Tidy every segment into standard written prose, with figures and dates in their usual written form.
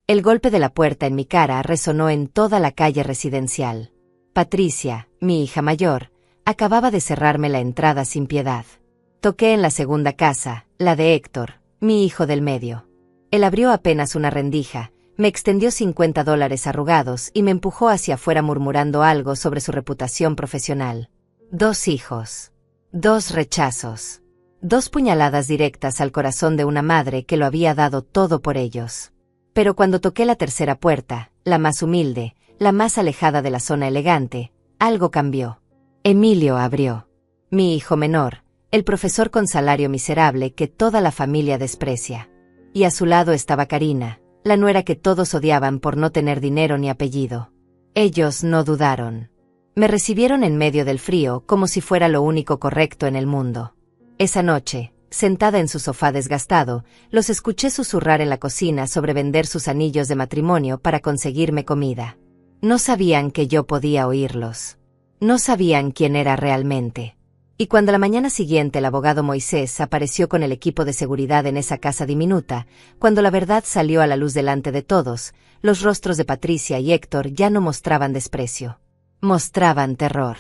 El golpe de la puerta en mi cara resonó en toda la calle residencial. Patricia, mi hija mayor, acababa de cerrarme la entrada sin piedad. Toqué en la segunda casa, la de Héctor, mi hijo del medio. Él abrió apenas una rendija, me extendió $50 arrugados y me empujó hacia afuera murmurando algo sobre su reputación profesional. 2 hijos. 2 rechazos. 2 puñaladas directas al corazón de una madre que lo había dado todo por ellos. Pero cuando toqué la tercera puerta, la más humilde, la más alejada de la zona elegante, algo cambió. Emilio abrió. Mi hijo menor, el profesor con salario miserable que toda la familia desprecia. Y a su lado estaba Karina, la nuera que todos odiaban por no tener dinero ni apellido. Ellos no dudaron. Me recibieron en medio del frío como si fuera lo único correcto en el mundo. Esa noche, sentada en su sofá desgastado, los escuché susurrar en la cocina sobre vender sus anillos de matrimonio para conseguirme comida. No sabían que yo podía oírlos. No sabían quién era realmente. Y cuando la mañana siguiente el abogado Moisés apareció con el equipo de seguridad en esa casa diminuta, cuando la verdad salió a la luz delante de todos, los rostros de Patricia y Héctor ya no mostraban desprecio. Mostraban terror.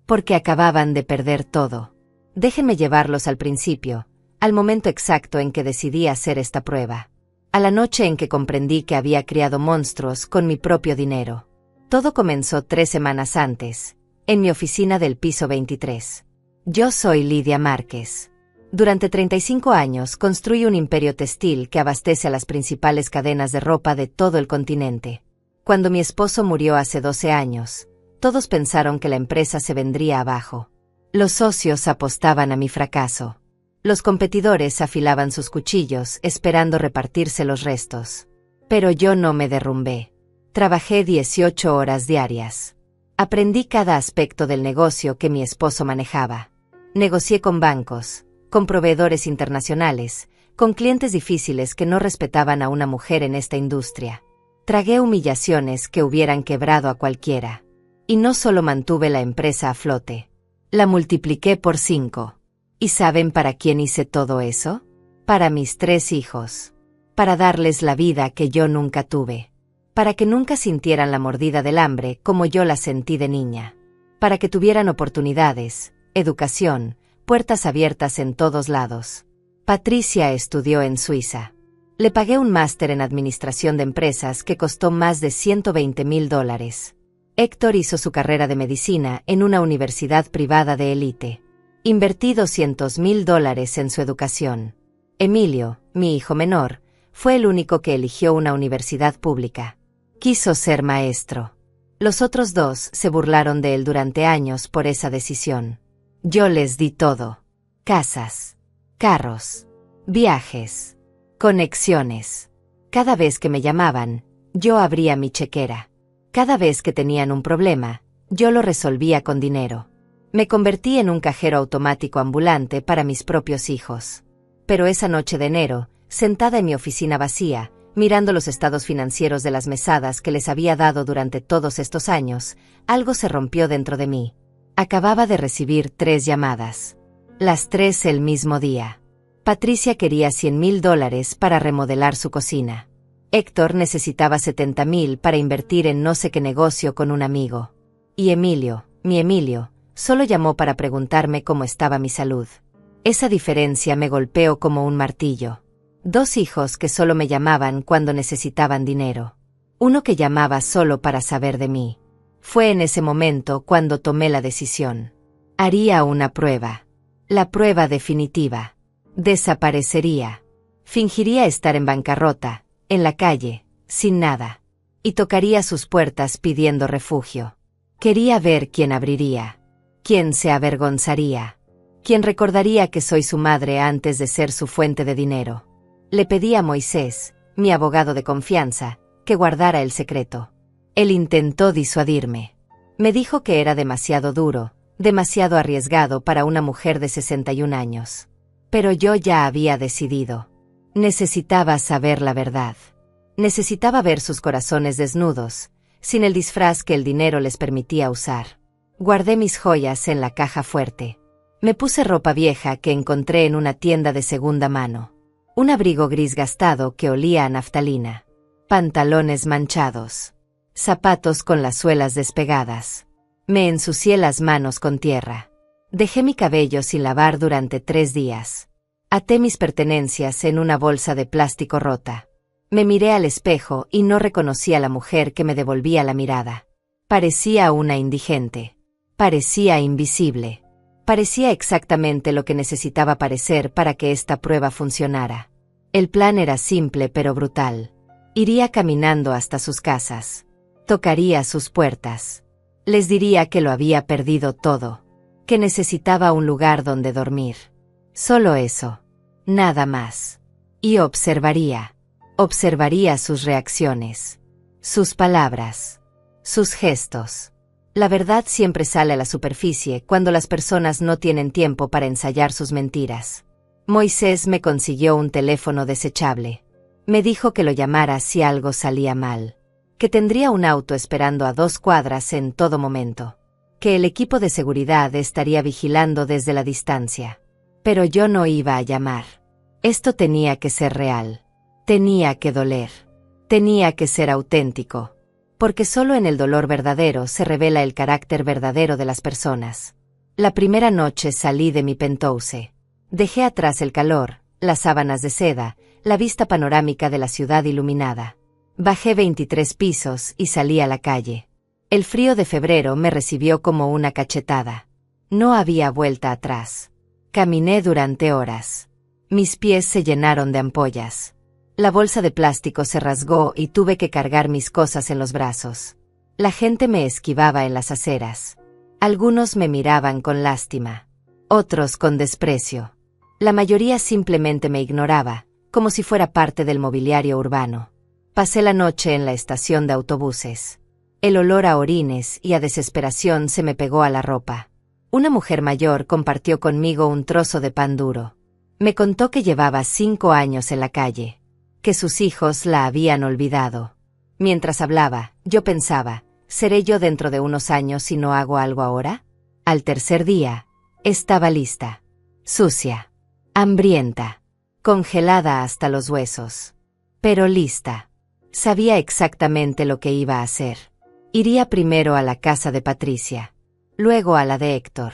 Porque acababan de perder todo. Déjenme llevarlos al principio, al momento exacto en que decidí hacer esta prueba. A la noche en que comprendí que había criado monstruos con mi propio dinero. Todo comenzó 3 semanas antes, en mi oficina del piso 23. Yo soy Lidia Márquez. Durante 35 años construí un imperio textil que abastece a las principales cadenas de ropa de todo el continente. Cuando mi esposo murió hace 12 años, todos pensaron que la empresa se vendría abajo. Los socios apostaban a mi fracaso. Los competidores afilaban sus cuchillos esperando repartirse los restos. Pero yo no me derrumbé. Trabajé 18 horas diarias. Aprendí cada aspecto del negocio que mi esposo manejaba. Negocié con bancos, con proveedores internacionales, con clientes difíciles que no respetaban a una mujer en esta industria. Tragué humillaciones que hubieran quebrado a cualquiera. Y no solo mantuve la empresa a flote, la multipliqué por 5. ¿Y saben para quién hice todo eso? Para mis 3 hijos. Para darles la vida que yo nunca tuve. Para que nunca sintieran la mordida del hambre como yo la sentí de niña. Para que tuvieran oportunidades, educación, puertas abiertas en todos lados. Patricia estudió en Suiza. Le pagué un máster en administración de empresas que costó más de $120,000. Héctor hizo su carrera de medicina en una universidad privada de élite. Invertí $200,000 en su educación. Emilio, mi hijo menor, fue el único que eligió una universidad pública. Quiso ser maestro. Los otros 2 se burlaron de él durante años por esa decisión. Yo les di todo. Casas, carros, viajes, conexiones. Cada vez que me llamaban, yo abría mi chequera. Cada vez que tenían un problema, yo lo resolvía con dinero. Me convertí en un cajero automático ambulante para mis propios hijos. Pero esa noche de enero, sentada en mi oficina vacía, mirando los estados financieros de las mesadas que les había dado durante todos estos años, algo se rompió dentro de mí. Acababa de recibir 3 llamadas. Las 3 el mismo día. Patricia quería $100,000 para remodelar su cocina. Héctor necesitaba $70,000 para invertir en no sé qué negocio con un amigo. Y Emilio, mi Emilio, solo llamó para preguntarme cómo estaba mi salud. Esa diferencia me golpeó como un martillo. 2 hijos que solo me llamaban cuando necesitaban dinero. Uno que llamaba solo para saber de mí. Fue en ese momento cuando tomé la decisión. Haría una prueba. La prueba definitiva. Desaparecería. Fingiría estar en bancarrota, en la calle, sin nada. Y tocaría sus puertas pidiendo refugio. Quería ver quién abriría. Quién se avergonzaría. Quién recordaría que soy su madre antes de ser su fuente de dinero. Le pedí a Moisés, mi abogado de confianza, que guardara el secreto. Él intentó disuadirme. Me dijo que era demasiado duro, demasiado arriesgado para una mujer de 61 años. Pero yo ya había decidido. Necesitaba saber la verdad. Necesitaba ver sus corazones desnudos, sin el disfraz que el dinero les permitía usar. Guardé mis joyas en la caja fuerte. Me puse ropa vieja que encontré en una tienda de segunda mano. Un abrigo gris gastado que olía a naftalina. pantalones manchados, zapatos con las suelas despegadas. Me ensucié las manos con tierra. Dejé mi cabello sin lavar durante 3 días. Até mis pertenencias en una bolsa de plástico rota. Me miré al espejo y no reconocí a la mujer que me devolvía la mirada. Parecía una indigente. Parecía invisible. Parecía exactamente lo que necesitaba parecer para que esta prueba funcionara. El plan era simple pero brutal. Iría caminando hasta sus casas. Tocaría sus puertas. Les diría que lo había perdido todo. Que necesitaba un lugar donde dormir. Solo eso. Nada más. Y observaría. Observaría sus reacciones. Sus palabras. Sus gestos. La verdad siempre sale a la superficie cuando las personas no tienen tiempo para ensayar sus mentiras. Moisés me consiguió un teléfono desechable. Me dijo que lo llamara si algo salía mal. Que tendría un auto esperando a 2 cuadras en todo momento. Que el equipo de seguridad estaría vigilando desde la distancia. Pero yo no iba a llamar. Esto tenía que ser real. Tenía que doler. Tenía que ser auténtico. Porque solo en el dolor verdadero se revela el carácter verdadero de las personas. La primera noche salí de mi penthouse. Dejé atrás el calor, las sábanas de seda, la vista panorámica de la ciudad iluminada. Bajé 23 pisos y salí a la calle. El frío de febrero me recibió como una cachetada. No había vuelta atrás. Caminé durante horas. Mis pies se llenaron de ampollas. La bolsa de plástico se rasgó y tuve que cargar mis cosas en los brazos. La gente me esquivaba en las aceras. Algunos me miraban con lástima. Otros con desprecio. La mayoría simplemente me ignoraba, como si fuera parte del mobiliario urbano. Pasé la noche en la estación de autobuses. El olor a orines y a desesperación se me pegó a la ropa. Una mujer mayor compartió conmigo un trozo de pan duro. Me contó que llevaba 5 años en la calle. Que sus hijos la habían olvidado. Mientras hablaba, yo pensaba, ¿seré yo dentro de unos años si no hago algo ahora? Al tercer día, estaba lista. Sucia. Hambrienta. Congelada hasta los huesos. Pero lista. Sabía exactamente lo que iba a hacer. Iría primero a la casa de Patricia. Luego a la de Héctor.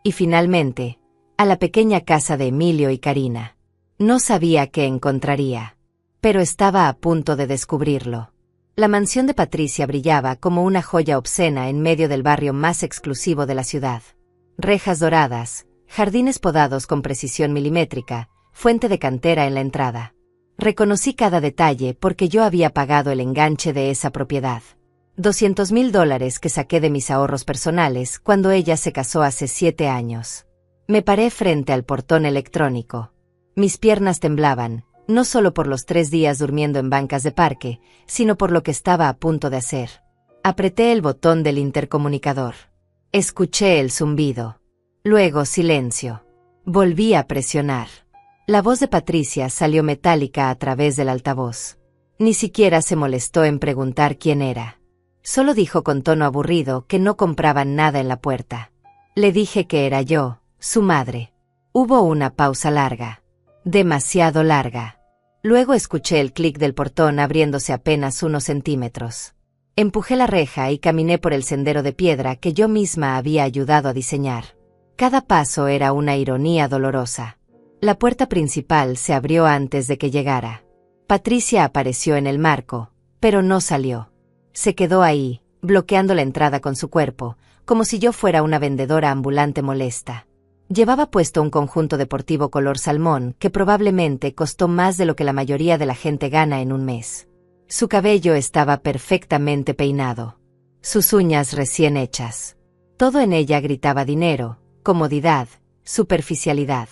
Y finalmente, a la pequeña casa de Emilio y Karina. No sabía qué encontraría. Pero estaba a punto de descubrirlo. La mansión de Patricia brillaba como una joya obscena en medio del barrio más exclusivo de la ciudad. Rejas doradas, jardines podados con precisión milimétrica, fuente de cantera en la entrada. Reconocí cada detalle porque yo había pagado el enganche de esa propiedad. $200,000 que saqué de mis ahorros personales cuando ella se casó hace 7 años. Me paré frente al portón electrónico. Mis piernas temblaban. No solo por los 3 días durmiendo en bancas de parque, sino por lo que estaba a punto de hacer. Apreté el botón del intercomunicador. Escuché el zumbido. Luego silencio. Volví a presionar. La voz de Patricia salió metálica a través del altavoz. Ni siquiera se molestó en preguntar quién era. Solo dijo con tono aburrido que no compraban nada en la puerta. Le dije que era yo, su madre. Hubo una pausa larga. Demasiado larga. Luego escuché el clic del portón abriéndose apenas unos centímetros. Empujé la reja y caminé por el sendero de piedra que yo misma había ayudado a diseñar. Cada paso era una ironía dolorosa. La puerta principal se abrió antes de que llegara. Patricia apareció en el marco, pero no salió. Se quedó ahí, bloqueando la entrada con su cuerpo, como si yo fuera una vendedora ambulante molesta. Llevaba puesto un conjunto deportivo color salmón que probablemente costó más de lo que la mayoría de la gente gana en un mes. Su cabello estaba perfectamente peinado. Sus uñas recién hechas. Todo en ella gritaba dinero, comodidad, superficialidad.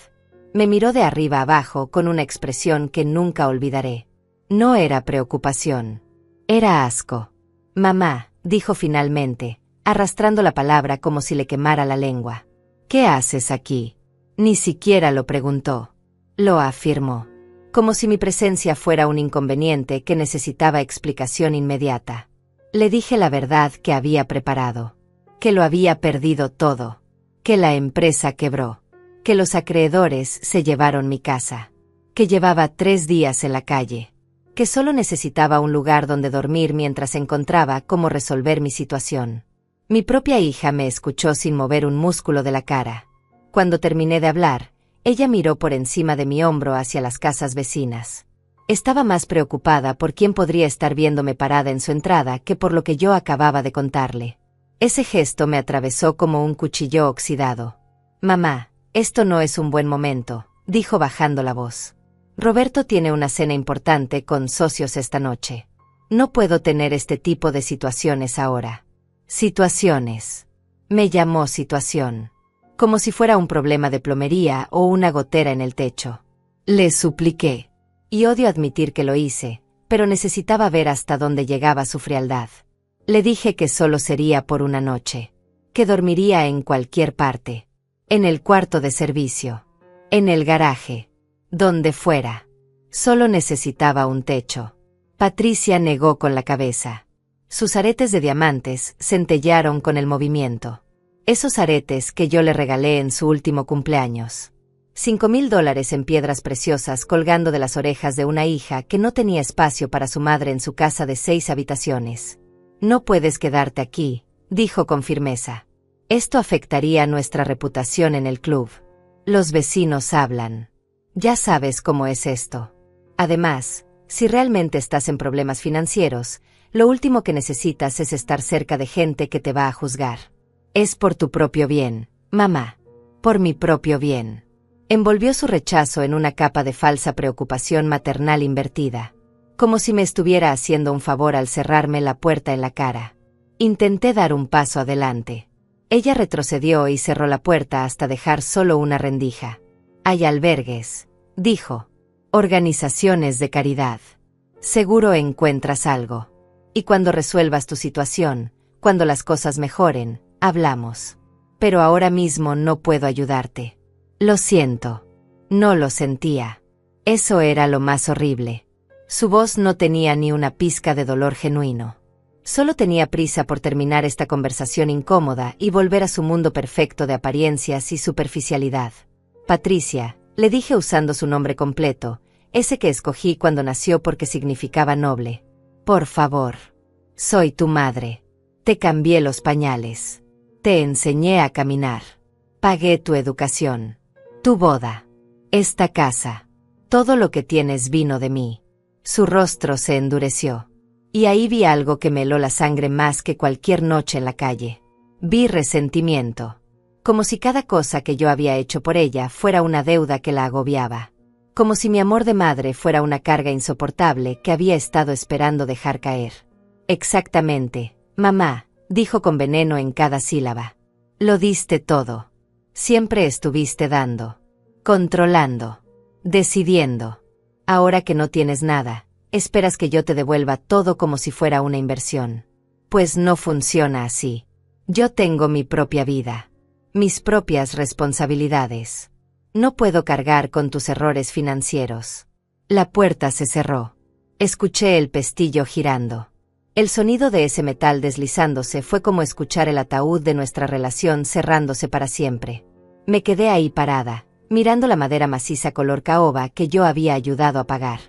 Me miró de arriba abajo con una expresión que nunca olvidaré. No era preocupación. Era asco. Mamá, dijo finalmente, arrastrando la palabra como si le quemara la lengua. ¿Qué haces aquí? Ni siquiera lo preguntó. Lo afirmó. Como si mi presencia fuera un inconveniente que necesitaba explicación inmediata. Le dije la verdad que había preparado. Que lo había perdido todo. Que la empresa quebró. Que los acreedores se llevaron mi casa. Que llevaba 3 días en la calle. que solo necesitaba un lugar donde dormir mientras encontraba cómo resolver mi situación. Mi propia hija me escuchó sin mover un músculo de la cara. Cuando terminé de hablar, ella miró por encima de mi hombro hacia las casas vecinas. Estaba más preocupada por quién podría estar viéndome parada en su entrada que por lo que yo acababa de contarle. Ese gesto me atravesó como un cuchillo oxidado. «Mamá, esto no es un buen momento», dijo bajando la voz. «Roberto tiene una cena importante con socios esta noche. No puedo tener este tipo de situaciones ahora». «Situaciones». Me llamó situación. Como si fuera un problema de plomería o una gotera en el techo. Le supliqué. Y odio admitir que lo hice, pero necesitaba ver hasta dónde llegaba su frialdad. Le dije que solo sería por una noche. Que dormiría en cualquier parte. En el cuarto de servicio. En el garaje. Donde fuera. Solo necesitaba un techo. Patricia negó con la cabeza. Sus aretes de diamantes centellearon con el movimiento. Esos aretes que yo le regalé en su último cumpleaños. $5,000 en piedras preciosas colgando de las orejas de una hija que no tenía espacio para su madre en su casa de 6 habitaciones. «No puedes quedarte aquí», dijo con firmeza. «Esto afectaría nuestra reputación en el club. Los vecinos hablan. Ya sabes cómo es esto. Además, si realmente estás en problemas financieros, lo último que necesitas es estar cerca de gente que te va a juzgar. Es por tu propio bien, mamá. Por mi propio bien». Envolvió su rechazo en una capa de falsa preocupación maternal invertida, como si me estuviera haciendo un favor al cerrarme la puerta en la cara. Intenté dar un paso adelante. Ella retrocedió y cerró la puerta hasta dejar solo una rendija. «Hay albergues», dijo. «Organizaciones de caridad. Seguro encuentras algo. Y cuando resuelvas tu situación, cuando las cosas mejoren, hablamos. Pero ahora mismo no puedo ayudarte». «Lo siento». No lo sentía. Eso era lo más horrible. Su voz no tenía ni una pizca de dolor genuino. Solo tenía prisa por terminar esta conversación incómoda y volver a su mundo perfecto de apariencias y superficialidad. «Patricia», le dije usando su nombre completo, ese que escogí cuando nació porque significaba noble. «Por favor. Soy tu madre. Te cambié los pañales. Te enseñé a caminar. Pagué tu educación. Tu boda. Esta casa. Todo lo que tienes vino de mí». Su rostro se endureció. Y ahí vi algo que me heló la sangre más que cualquier noche en la calle. Vi resentimiento. Como si cada cosa que yo había hecho por ella fuera una deuda que la agobiaba. Como si mi amor de madre fuera una carga insoportable que había estado esperando dejar caer. «Exactamente, mamá», dijo con veneno en cada sílaba. «Lo diste todo. Siempre estuviste dando, controlando, decidiendo. Ahora que no tienes nada, esperas que yo te devuelva todo como si fuera una inversión. Pues no funciona así. Yo tengo mi propia vida, mis propias responsabilidades. No puedo cargar con tus errores financieros». La puerta se cerró. Escuché el pestillo girando. El sonido de ese metal deslizándose fue como escuchar el ataúd de nuestra relación cerrándose para siempre. Me quedé ahí parada, mirando la madera maciza color caoba que yo había ayudado a pagar.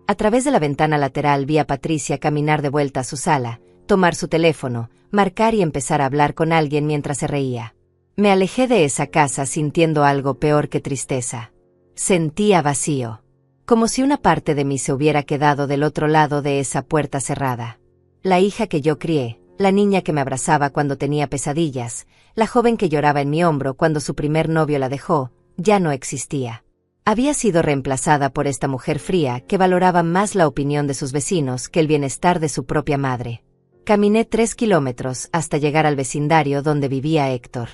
A través de la ventana lateral vi a Patricia caminar de vuelta a su sala, tomar su teléfono, marcar y empezar a hablar con alguien mientras se reía. Me alejé de esa casa sintiendo algo peor que tristeza. Sentía vacío. Como si una parte de mí se hubiera quedado del otro lado de esa puerta cerrada. La hija que yo crié, la niña que me abrazaba cuando tenía pesadillas, la joven que lloraba en mi hombro cuando su primer novio la dejó, ya no existía. Había sido reemplazada por esta mujer fría que valoraba más la opinión de sus vecinos que el bienestar de su propia madre. Caminé 3 kilómetros hasta llegar al vecindario donde vivía Héctor.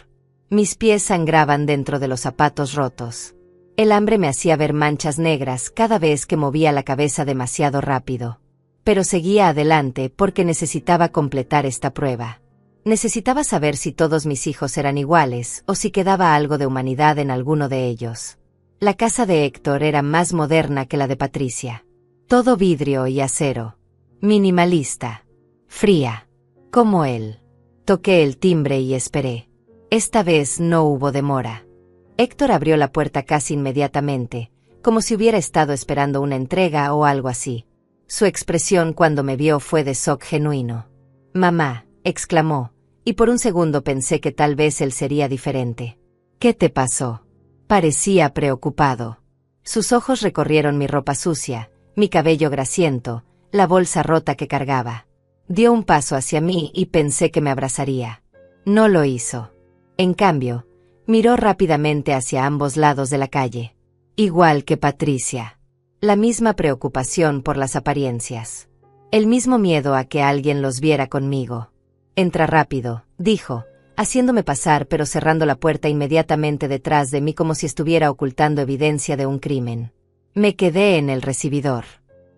Mis pies sangraban dentro de los zapatos rotos. El hambre me hacía ver manchas negras cada vez que movía la cabeza demasiado rápido. Pero seguía adelante porque necesitaba completar esta prueba. Necesitaba saber si todos mis hijos eran iguales o si quedaba algo de humanidad en alguno de ellos. La casa de Héctor era más moderna que la de Patricia. Todo vidrio y acero. Minimalista. Fría. Como él. Toqué el timbre y esperé. Esta vez no hubo demora. Héctor abrió la puerta casi inmediatamente, como si hubiera estado esperando una entrega o algo así. Su expresión cuando me vio fue de shock genuino. «Mamá», exclamó, y por un segundo pensé que tal vez él sería diferente. «¿Qué te pasó?» Parecía preocupado. Sus ojos recorrieron mi ropa sucia, mi cabello grasiento, la bolsa rota que cargaba. Dio un paso hacia mí y pensé que me abrazaría. No lo hizo. En cambio, miró rápidamente hacia ambos lados de la calle. Igual que Patricia. La misma preocupación por las apariencias. El mismo miedo a que alguien los viera conmigo. «Entra rápido», dijo, haciéndome pasar pero cerrando la puerta inmediatamente detrás de mí como si estuviera ocultando evidencia de un crimen. Me quedé en el recibidor.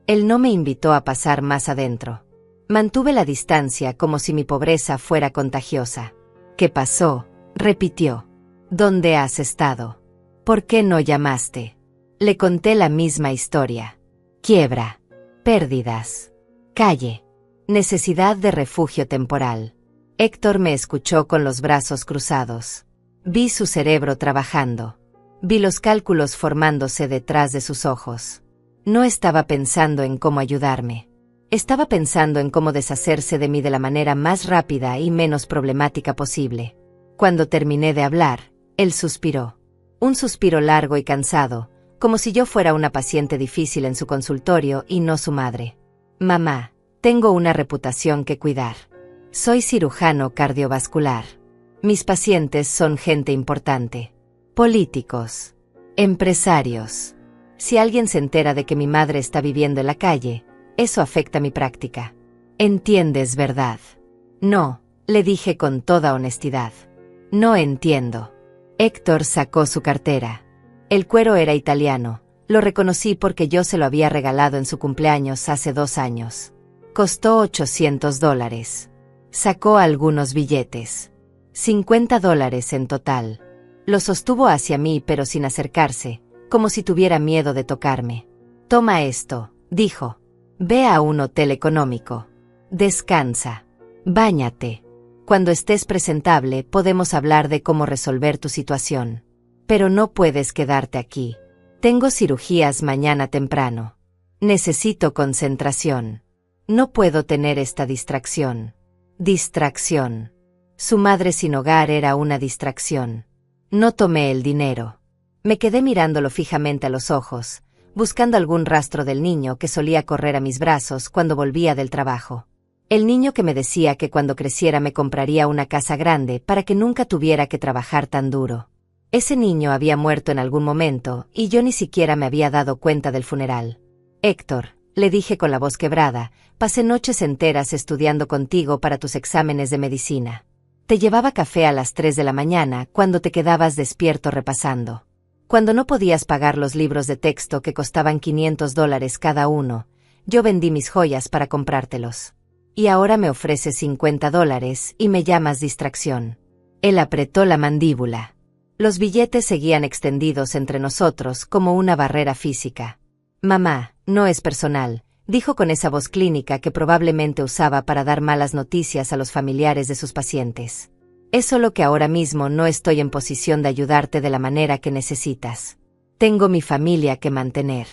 Él no me invitó a pasar más adentro. Mantuve la distancia como si mi pobreza fuera contagiosa. «¿Qué pasó?», repitió. «¿Dónde has estado? ¿Por qué no llamaste?». Le conté la misma historia. Quiebra. Pérdidas. Calle. Necesidad de refugio temporal. Héctor me escuchó con los brazos cruzados. Vi su cerebro trabajando. Vi los cálculos formándose detrás de sus ojos. No estaba pensando en cómo ayudarme. Estaba pensando en cómo deshacerse de mí de la manera más rápida y menos problemática posible. Cuando terminé de hablar, él suspiró. Un suspiro largo y cansado, como si yo fuera una paciente difícil en su consultorio y no su madre. «Mamá, tengo una reputación que cuidar. Soy cirujano cardiovascular. Mis pacientes son gente importante. Políticos. Empresarios. Si alguien se entera de que mi madre está viviendo en la calle, eso afecta mi práctica. ¿Entiendes, verdad?». «No», le dije con toda honestidad. «No entiendo». Héctor sacó su cartera. El cuero era italiano. Lo reconocí porque yo se lo había regalado en su cumpleaños hace 2 años. Costó $800. Sacó algunos billetes. $50 en total. Lo sostuvo hacia mí pero sin acercarse, como si tuviera miedo de tocarme. «Toma esto», dijo. «Ve a un hotel económico. Descansa. Báñate. Cuando estés presentable podemos hablar de cómo resolver tu situación. Pero no puedes quedarte aquí. Tengo cirugías mañana temprano. Necesito concentración. No puedo tener esta distracción». Distracción. Su madre sin hogar era una distracción. No tomé el dinero. Me quedé mirándolo fijamente a los ojos, buscando algún rastro del niño que solía correr a mis brazos cuando volvía del trabajo. El niño que me decía que cuando creciera me compraría una casa grande para que nunca tuviera que trabajar tan duro. Ese niño había muerto en algún momento y yo ni siquiera me había dado cuenta del funeral. «Héctor», le dije con la voz quebrada, «pasé noches enteras estudiando contigo para tus exámenes de medicina. Te llevaba café a las 3 de la mañana cuando te quedabas despierto repasando. Cuando no podías pagar los libros de texto que costaban $500 cada uno, yo vendí mis joyas para comprártelos. Y ahora me ofreces $50 y me llamas distracción». Él apretó la mandíbula. Los billetes seguían extendidos entre nosotros como una barrera física. «Mamá, no es personal», dijo con esa voz clínica que probablemente usaba para dar malas noticias a los familiares de sus pacientes. «Es solo que ahora mismo no estoy en posición de ayudarte de la manera que necesitas. Tengo mi familia que mantener.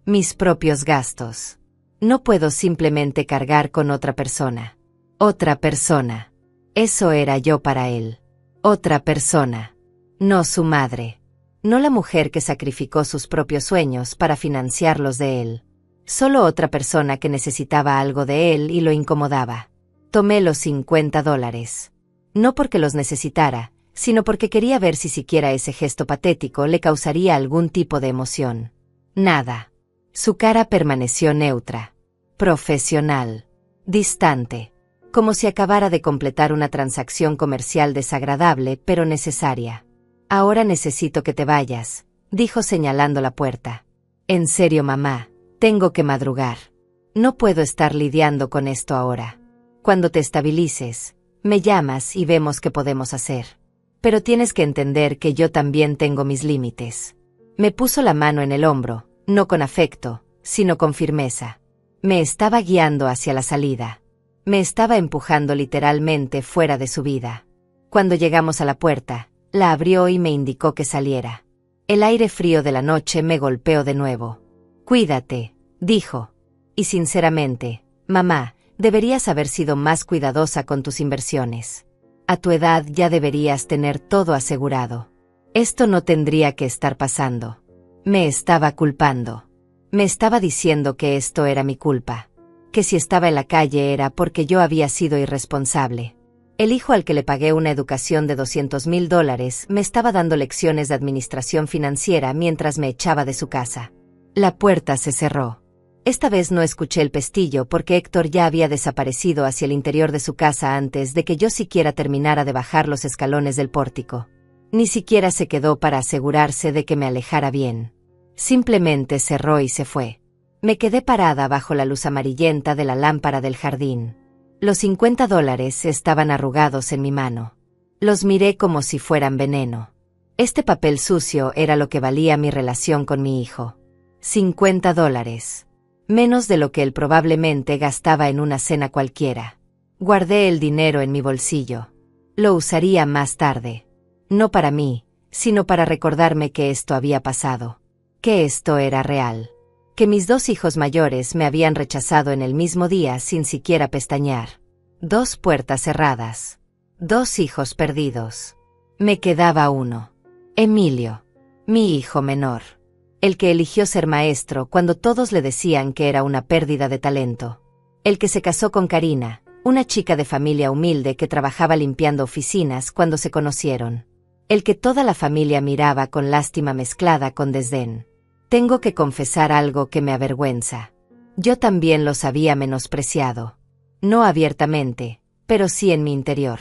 Mis propios gastos. No puedo simplemente cargar con otra persona». Otra persona. Eso era yo para él. Otra persona. No su madre. No la mujer que sacrificó sus propios sueños para financiar los de él. Solo otra persona que necesitaba algo de él y lo incomodaba. Tomé los $50. No porque los necesitara, sino porque quería ver si siquiera ese gesto patético le causaría algún tipo de emoción. Nada. Su cara permaneció neutra. Profesional. Distante. Como si acabara de completar una transacción comercial desagradable pero necesaria. «Ahora necesito que te vayas», dijo señalando la puerta. «En serio, mamá, tengo que madrugar. No puedo estar lidiando con esto ahora. Cuando te estabilices, me llamas y vemos qué podemos hacer. Pero tienes que entender que yo también tengo mis límites». Me puso la mano en el hombro, no con afecto, sino con firmeza. Me estaba guiando hacia la salida. Me estaba empujando literalmente fuera de su vida. Cuando llegamos a la puerta, la abrió y me indicó que saliera. El aire frío de la noche me golpeó de nuevo. «Cuídate», dijo. Y sinceramente, mamá, deberías haber sido más cuidadosa con tus inversiones. A tu edad ya deberías tener todo asegurado. Esto no tendría que estar pasando. Me estaba culpando. Me estaba diciendo que esto era mi culpa. Que si estaba en la calle era porque yo había sido irresponsable. El hijo al que le pagué una educación de $200,000 me estaba dando lecciones de administración financiera mientras me echaba de su casa. La puerta se cerró. Esta vez no escuché el pestillo porque Héctor ya había desaparecido hacia el interior de su casa antes de que yo siquiera terminara de bajar los escalones del pórtico. Ni siquiera se quedó para asegurarse de que me alejara bien. Simplemente cerró y se fue. Me quedé parada bajo la luz amarillenta de la lámpara del jardín. Los $50 estaban arrugados en mi mano. Los miré como si fueran veneno. Este papel sucio era lo que valía mi relación con mi hijo. $50. Menos de lo que él probablemente gastaba en una cena cualquiera. Guardé el dinero en mi bolsillo. Lo usaría más tarde. No para mí, sino para recordarme que esto había pasado. Que esto era real. Que mis 2 hijos mayores me habían rechazado en el mismo día sin siquiera pestañear. 2 puertas cerradas. 2 hijos perdidos. Me quedaba uno. Emilio. Mi hijo menor. El que eligió ser maestro cuando todos le decían que era una pérdida de talento. El que se casó con Karina, una chica de familia humilde que trabajaba limpiando oficinas cuando se conocieron. El que toda la familia miraba con lástima mezclada con desdén. Tengo que confesar algo que me avergüenza. Yo también los había menospreciado. No abiertamente, pero sí en mi interior.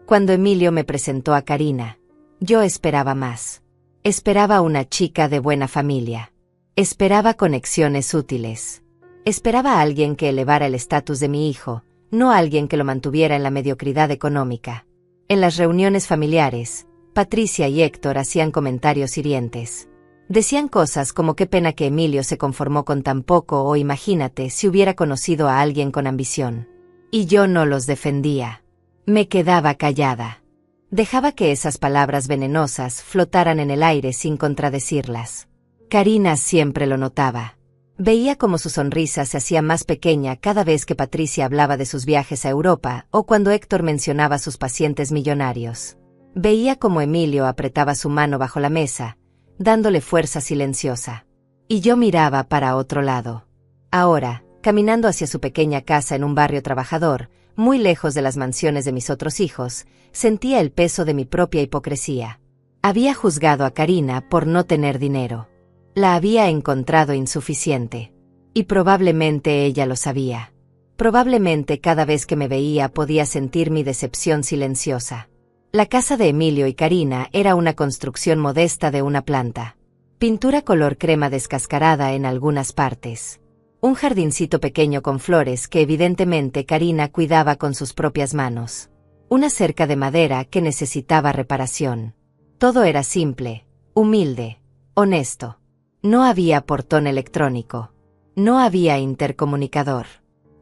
Cuando Emilio me presentó a Karina, yo esperaba más. Esperaba una chica de buena familia. Esperaba conexiones útiles. Esperaba a alguien que elevara el estatus de mi hijo, no a alguien que lo mantuviera en la mediocridad económica. En las reuniones familiares, Patricia y Héctor hacían comentarios hirientes. Decían cosas como qué pena que Emilio se conformó con tan poco o imagínate si hubiera conocido a alguien con ambición. Y yo no los defendía. Me quedaba callada. Dejaba que esas palabras venenosas flotaran en el aire sin contradecirlas. Karina siempre lo notaba. Veía cómo su sonrisa se hacía más pequeña cada vez que Patricia hablaba de sus viajes a Europa o cuando Héctor mencionaba sus pacientes millonarios. Veía cómo Emilio apretaba su mano bajo la mesa, dándole fuerza silenciosa. Y yo miraba para otro lado. Ahora, caminando hacia su pequeña casa en un barrio trabajador, muy lejos de las mansiones de mis otros hijos, sentía el peso de mi propia hipocresía. Había juzgado a Karina por no tener dinero. La había encontrado insuficiente. Y probablemente ella lo sabía. Probablemente cada vez que me veía podía sentir mi decepción silenciosa. La casa de Emilio y Karina era una construcción modesta de una planta. Pintura color crema descascarada en algunas partes. Un jardincito pequeño con flores que evidentemente Karina cuidaba con sus propias manos. Una cerca de madera que necesitaba reparación. Todo era simple, humilde, honesto. No había portón electrónico. No había intercomunicador.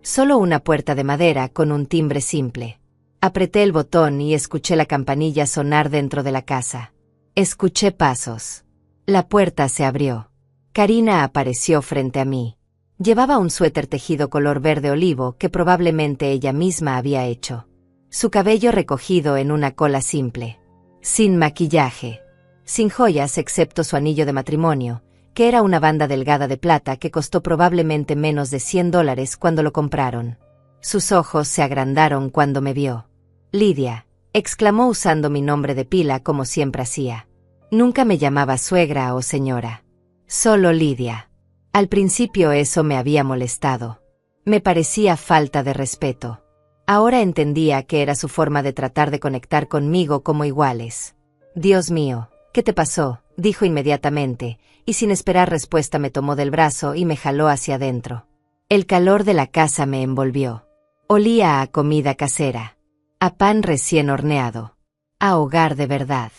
Solo una puerta de madera con un timbre simple. Apreté el botón y escuché la campanilla sonar dentro de la casa. Escuché pasos. La puerta se abrió. Karina apareció frente a mí. Llevaba un suéter tejido color verde olivo que probablemente ella misma había hecho. Su cabello recogido en una cola simple. Sin maquillaje. Sin joyas excepto su anillo de matrimonio, que era una banda delgada de plata que costó probablemente menos de $100 cuando lo compraron. Sus ojos se agrandaron cuando me vio. Lidia, exclamó usando mi nombre de pila como siempre hacía. Nunca me llamaba suegra o señora. Solo Lidia. Al principio eso me había molestado. Me parecía falta de respeto. Ahora entendía que era su forma de tratar de conectar conmigo como iguales. Dios mío, ¿qué te pasó?, dijo inmediatamente, y sin esperar respuesta me tomó del brazo y me jaló hacia adentro. El calor de la casa me envolvió. Olía a comida casera. A pan recién horneado. A hogar de verdad.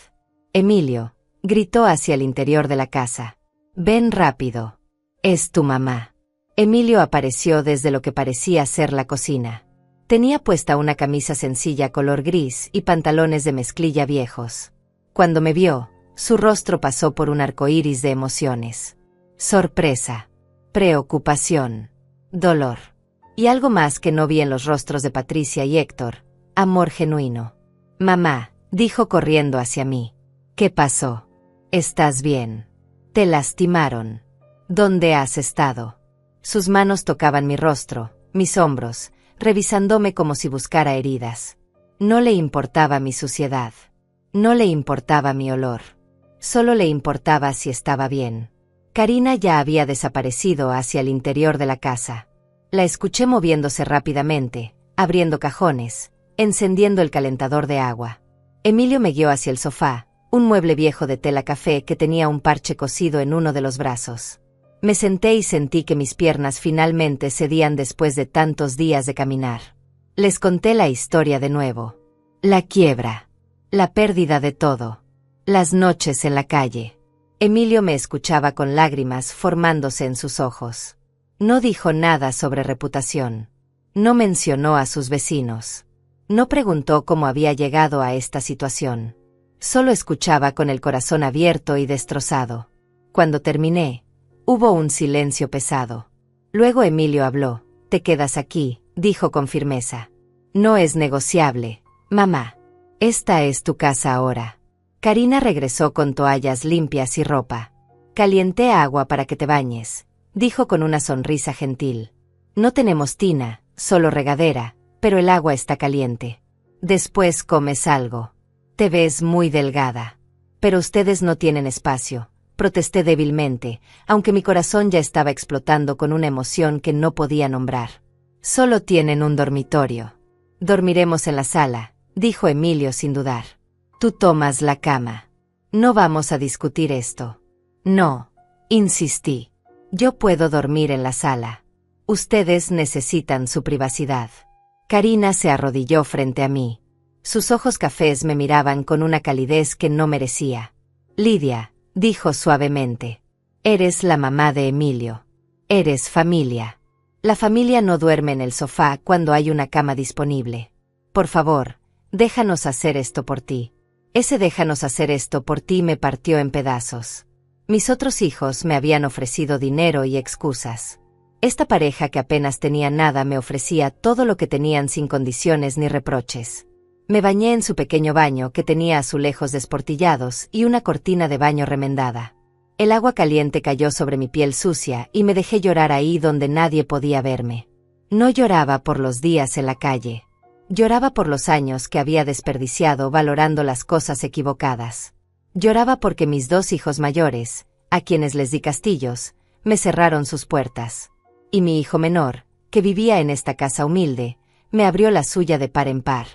Emilio, gritó hacia el interior de la casa. Ven rápido. Es tu mamá. Emilio apareció desde lo que parecía ser la cocina. Tenía puesta una camisa sencilla color gris y pantalones de mezclilla viejos. Cuando me vio, su rostro pasó por un arcoíris de emociones. Sorpresa. Preocupación. dolor. Y algo más que no vi en los rostros de Patricia y Héctor, amor genuino. Mamá, dijo corriendo hacia mí. ¿Qué pasó? ¿Estás bien? ¿Te lastimaron? ¿Dónde has estado? Sus manos tocaban mi rostro, mis hombros, revisándome como si buscara heridas. No le importaba mi suciedad. No le importaba mi olor. Solo le importaba si estaba bien. Karina ya había desaparecido hacia el interior de la casa. La escuché moviéndose rápidamente, abriendo cajones, encendiendo el calentador de agua. Emilio me guió hacia el sofá, un mueble viejo de tela café que tenía un parche cosido en uno de los brazos. Me senté y sentí que mis piernas finalmente cedían después de tantos días de caminar. Les conté la historia de nuevo. La quiebra. La pérdida de todo. Las noches en la calle. Emilio me escuchaba con lágrimas formándose en sus ojos. No dijo nada sobre reputación. No mencionó a sus vecinos. No preguntó cómo había llegado a esta situación. Solo escuchaba con el corazón abierto y destrozado. Cuando terminé, hubo un silencio pesado. Luego Emilio habló. «Te quedas aquí», dijo con firmeza. «No es negociable, mamá. Esta es tu casa ahora». Karina regresó con toallas limpias y ropa. «Calienté agua para que te bañes», dijo con una sonrisa gentil. «No tenemos tina, solo regadera, pero el agua está caliente. Después comes algo. Te ves muy delgada». «Pero ustedes no tienen espacio», protesté débilmente, aunque mi corazón ya estaba explotando con una emoción que no podía nombrar. «Solo tienen un dormitorio. Dormiremos en la sala», dijo Emilio sin dudar. «Tú tomas la cama. No vamos a discutir esto». «No», insistí. «Yo puedo dormir en la sala. Ustedes necesitan su privacidad». Karina se arrodilló frente a mí. Sus ojos cafés me miraban con una calidez que no merecía. «Lidia», dijo suavemente. «Eres la mamá de Emilio. Eres familia. La familia no duerme en el sofá cuando hay una cama disponible. Por favor, déjanos hacer esto por ti». Ese «déjanos hacer esto por ti» me partió en pedazos. Mis otros hijos me habían ofrecido dinero y excusas. Esta pareja que apenas tenía nada me ofrecía todo lo que tenían sin condiciones ni reproches. Me bañé en su pequeño baño que tenía azulejos desportillados y una cortina de baño remendada. El agua caliente cayó sobre mi piel sucia y me dejé llorar ahí donde nadie podía verme. No lloraba por los días en la calle. Lloraba por los años que había desperdiciado valorando las cosas equivocadas. Lloraba porque mis dos hijos mayores, a quienes les di castillos, me cerraron sus puertas. Y mi hijo menor, que vivía en esta casa humilde, me abrió la suya de par en par.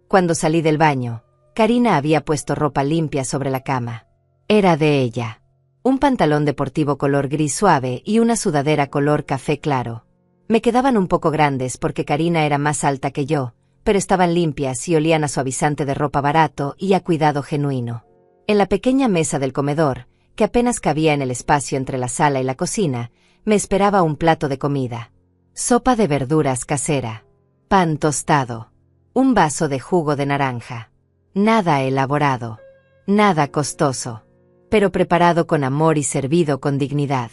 Cuando salí del baño, Karina había puesto ropa limpia sobre la cama. Era de ella. Un pantalón deportivo color gris suave y una sudadera color café claro. Me quedaban un poco grandes porque Karina era más alta que yo, pero estaban limpias y olían a suavizante de ropa barato y a cuidado genuino. En la pequeña mesa del comedor, que apenas cabía en el espacio entre la sala y la cocina, me esperaba un plato de comida. Sopa de verduras casera. Pan tostado. Un vaso de jugo de naranja. Nada elaborado. Nada costoso. Pero preparado con amor y servido con dignidad.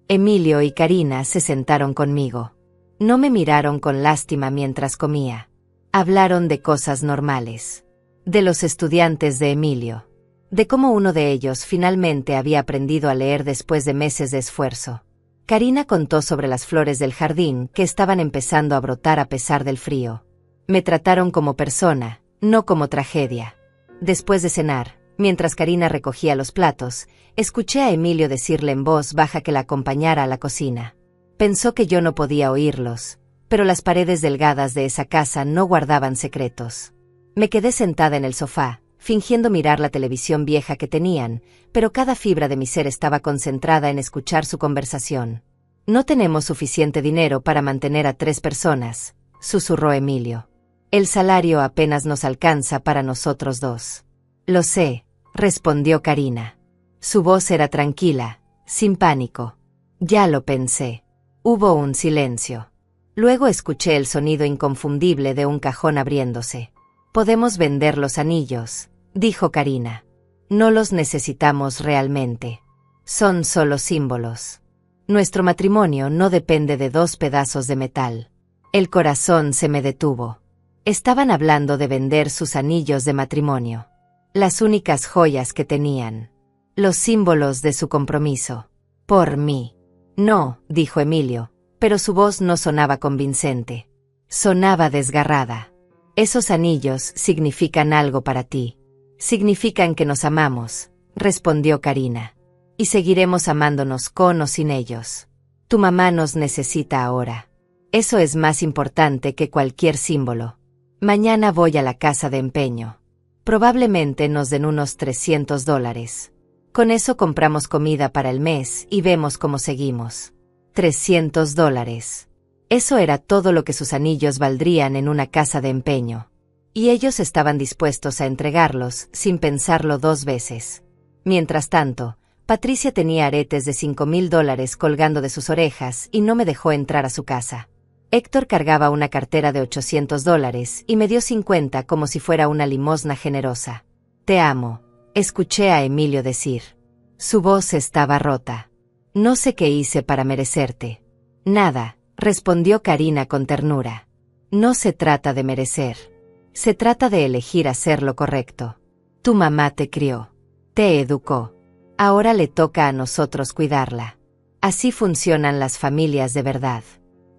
Emilio y Karina se sentaron conmigo. No me miraron con lástima mientras comía. Hablaron de cosas normales. De los estudiantes de Emilio. De cómo uno de ellos finalmente había aprendido a leer después de meses de esfuerzo. Karina contó sobre las flores del jardín que estaban empezando a brotar a pesar del frío. Me trataron como persona, no como tragedia. Después de cenar, mientras Karina recogía los platos, escuché a Emilio decirle en voz baja que la acompañara a la cocina. Pensó que yo no podía oírlos, pero las paredes delgadas de esa casa no guardaban secretos. Me quedé sentada en el sofá, fingiendo mirar la televisión vieja que tenían, pero cada fibra de mi ser estaba concentrada en escuchar su conversación. «No tenemos suficiente dinero para mantener a 3 personas», susurró Emilio. «El salario apenas nos alcanza para nosotros 2. «Lo sé», respondió Karina. Su voz era tranquila, sin pánico. «Ya lo pensé». Hubo un silencio. Luego escuché el sonido inconfundible de un cajón abriéndose. «Podemos vender los anillos», dijo Karina. «No los necesitamos realmente. Son solo símbolos». Nuestro matrimonio no depende de 2 pedazos de metal. El corazón se me detuvo. Estaban hablando de vender sus anillos de matrimonio. Las únicas joyas que tenían. Los símbolos de su compromiso. Por mí. No, dijo Emilio, pero su voz no sonaba convincente. Sonaba desgarrada. Esos anillos significan algo para ti. Significan que nos amamos, respondió Karina. Y seguiremos amándonos con o sin ellos. Tu mamá nos necesita ahora. Eso es más importante que cualquier símbolo. Mañana voy a la casa de empeño. Probablemente nos den unos $300. Con eso compramos comida para el mes y vemos cómo seguimos. $300. Eso era todo lo que sus anillos valdrían en una casa de empeño. Y ellos estaban dispuestos a entregarlos sin pensarlo 2 veces. Mientras tanto, Patricia tenía aretes de $5,000 colgando de sus orejas y no me dejó entrar a su casa. Héctor cargaba una cartera de $800 y me dio 50 como si fuera una limosna generosa. Te amo, escuché a Emilio decir. Su voz estaba rota. No sé qué hice para merecerte. Nada, respondió Karina con ternura. No se trata de merecer. Se trata de elegir hacer lo correcto. Tu mamá te crió. Te educó. Ahora le toca a nosotros cuidarla. Así funcionan las familias de verdad.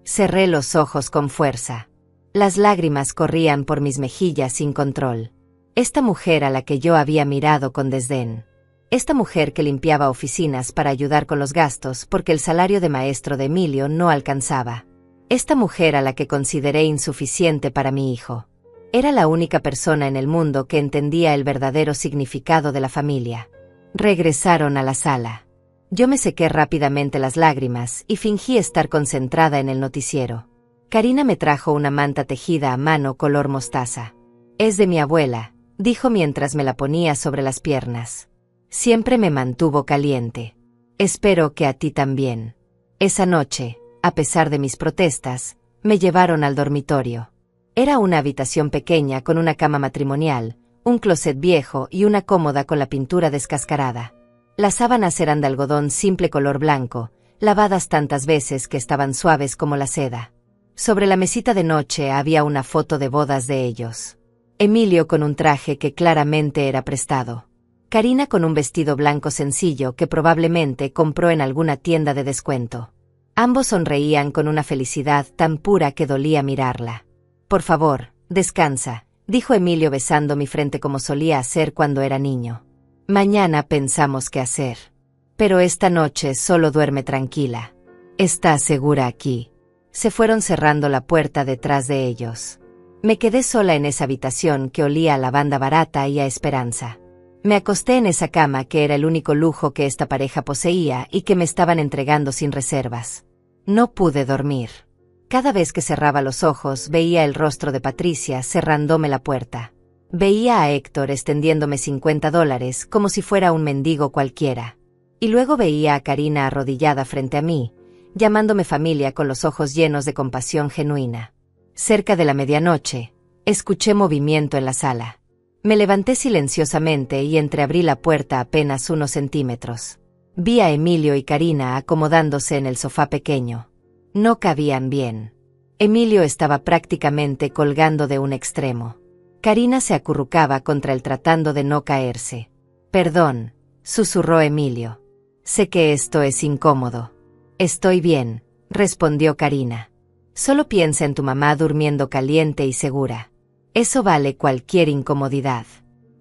Cerré los ojos con fuerza. Las lágrimas corrían por mis mejillas sin control. Esta mujer a la que yo había mirado con desdén. Esta mujer que limpiaba oficinas para ayudar con los gastos porque el salario de maestro de Emilio no alcanzaba. Esta mujer a la que consideré insuficiente para mi hijo. Era la única persona en el mundo que entendía el verdadero significado de la familia. Regresaron a la sala. Yo me sequé rápidamente las lágrimas y fingí estar concentrada en el noticiero. Karina me trajo una manta tejida a mano color mostaza. Es de mi abuela, dijo mientras me la ponía sobre las piernas. Siempre me mantuvo caliente. Espero que a ti también. Esa noche, a pesar de mis protestas, me llevaron al dormitorio. Era una habitación pequeña con una cama matrimonial, un closet viejo y una cómoda con la pintura descascarada. Las sábanas eran de algodón simple color blanco, lavadas tantas veces que estaban suaves como la seda. Sobre la mesita de noche había una foto de bodas de ellos. Emilio con un traje que claramente era prestado. Karina con un vestido blanco sencillo que probablemente compró en alguna tienda de descuento. Ambos sonreían con una felicidad tan pura que dolía mirarla. Por favor, descansa, dijo Emilio besando mi frente como solía hacer cuando era niño. Mañana pensamos qué hacer. Pero esta noche solo duerme tranquila. Está segura aquí. Se fueron cerrando la puerta detrás de ellos. Me quedé sola en esa habitación que olía a lavanda barata y a esperanza. Me acosté en esa cama que era el único lujo que esta pareja poseía y que me estaban entregando sin reservas. No pude dormir. Cada vez que cerraba los ojos veía el rostro de Patricia cerrándome la puerta. Veía a Héctor extendiéndome $50 como si fuera un mendigo cualquiera. Y luego veía a Karina arrodillada frente a mí, llamándome familia con los ojos llenos de compasión genuina. Cerca de la medianoche, escuché movimiento en la sala. Me levanté silenciosamente y entreabrí la puerta apenas unos centímetros. Vi a Emilio y Karina acomodándose en el sofá pequeño. No cabían bien. Emilio estaba prácticamente colgando de un extremo. Karina se acurrucaba contra él tratando de no caerse. Perdón, susurró Emilio. Sé que esto es incómodo. Estoy bien, respondió Karina. Solo piensa en tu mamá durmiendo caliente y segura. Eso vale cualquier incomodidad.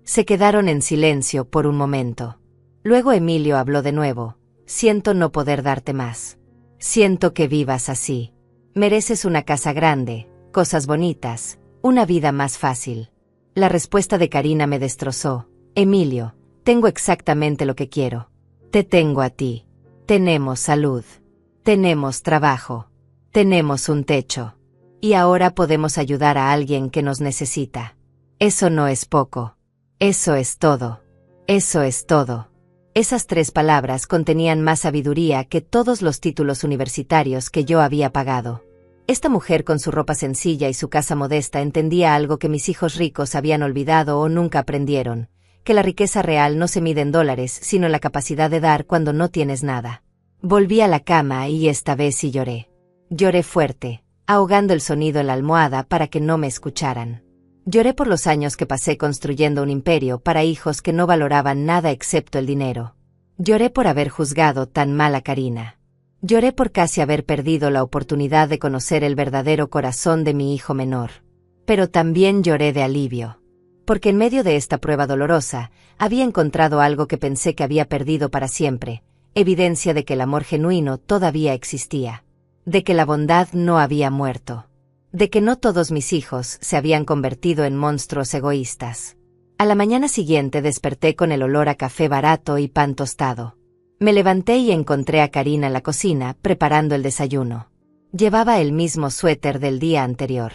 Se quedaron en silencio por un momento. Luego Emilio habló de nuevo. Siento no poder darte más. Siento que vivas así. Mereces una casa grande, cosas bonitas, una vida más fácil. La respuesta de Karina me destrozó. Emilio, tengo exactamente lo que quiero. Te tengo a ti. Tenemos salud. Tenemos trabajo. Tenemos un techo. Y ahora podemos ayudar a alguien que nos necesita. Eso no es poco. Eso es todo. Eso es todo. Esas 3 palabras contenían más sabiduría que todos los títulos universitarios que yo había pagado. Esta mujer con su ropa sencilla y su casa modesta entendía algo que mis hijos ricos habían olvidado o nunca aprendieron, que la riqueza real no se mide en dólares, sino en la capacidad de dar cuando no tienes nada. Volví a la cama y esta vez sí lloré. Lloré fuerte, ahogando el sonido en la almohada para que no me escucharan. Lloré por los años que pasé construyendo un imperio para hijos que no valoraban nada excepto el dinero. Lloré por haber juzgado tan mal a Karina. Lloré por casi haber perdido la oportunidad de conocer el verdadero corazón de mi hijo menor. Pero también lloré de alivio. Porque en medio de esta prueba dolorosa, había encontrado algo que pensé que había perdido para siempre, evidencia de que el amor genuino todavía existía. De que la bondad no había muerto. De que no todos mis hijos se habían convertido en monstruos egoístas. A la mañana siguiente desperté con el olor a café barato y pan tostado. Me levanté y encontré a Karina en la cocina preparando el desayuno. Llevaba el mismo suéter del día anterior.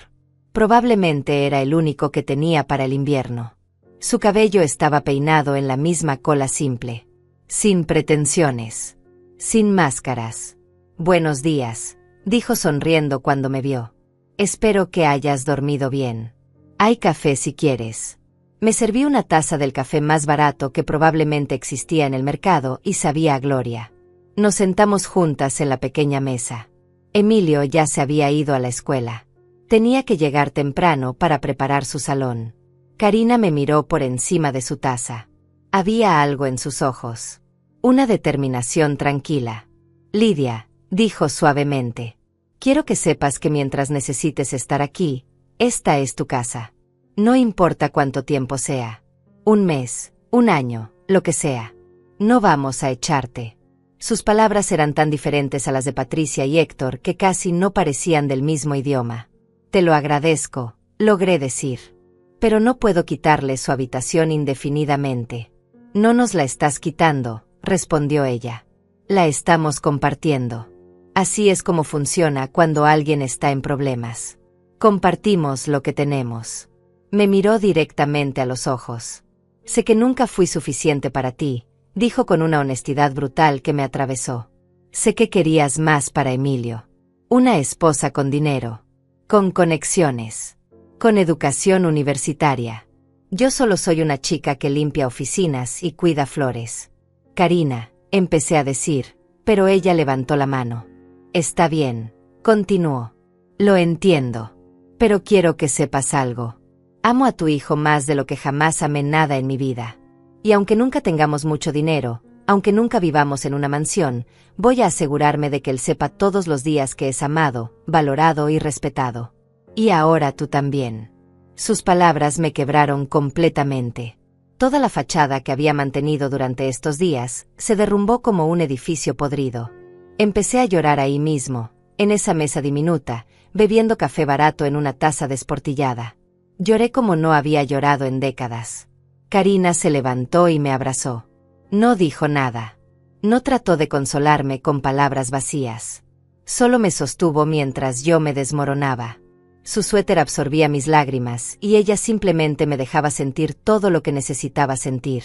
Probablemente era el único que tenía para el invierno. Su cabello estaba peinado en la misma cola simple. Sin pretensiones. Sin máscaras. «Buenos días», dijo sonriendo cuando me vio. «Espero que hayas dormido bien. Hay café si quieres». Me serví una taza del café más barato que probablemente existía en el mercado y sabía a gloria. Nos sentamos juntas en la pequeña mesa. Emilio ya se había ido a la escuela. Tenía que llegar temprano para preparar su salón. Karina me miró por encima de su taza. Había algo en sus ojos. Una determinación tranquila. «Lidia», dijo suavemente. «Quiero que sepas que mientras necesites estar aquí, esta es tu casa. No importa cuánto tiempo sea. 1 mes, 1 año, lo que sea. No vamos a echarte». Sus palabras eran tan diferentes a las de Patricia y Héctor que casi no parecían del mismo idioma. «Te lo agradezco», logré decir. «Pero no puedo quitarle su habitación indefinidamente». «No nos la estás quitando», respondió ella. «La estamos compartiendo. Así es como funciona cuando alguien está en problemas. Compartimos lo que tenemos». Me miró directamente a los ojos. «Sé que nunca fui suficiente para ti», dijo con una honestidad brutal que me atravesó. «Sé que querías más para Emilio. Una esposa con dinero. Con conexiones. Con educación universitaria. Yo solo soy una chica que limpia oficinas y cuida flores». «Karina», empecé a decir, pero ella levantó la mano. «Está bien», continuó. «Lo entiendo. Pero quiero que sepas algo. Amo a tu hijo más de lo que jamás amé nada en mi vida. Y aunque nunca tengamos mucho dinero, aunque nunca vivamos en una mansión, voy a asegurarme de que él sepa todos los días que es amado, valorado y respetado. Y ahora tú también». Sus palabras me quebraron completamente. Toda la fachada que había mantenido durante estos días se derrumbó como un edificio podrido. Empecé a llorar ahí mismo, en esa mesa diminuta, bebiendo café barato en una taza desportillada. Lloré como no había llorado en décadas. Karina se levantó y me abrazó. No dijo nada. No trató de consolarme con palabras vacías. Solo me sostuvo mientras yo me desmoronaba. Su suéter absorbía mis lágrimas y ella simplemente me dejaba sentir todo lo que necesitaba sentir.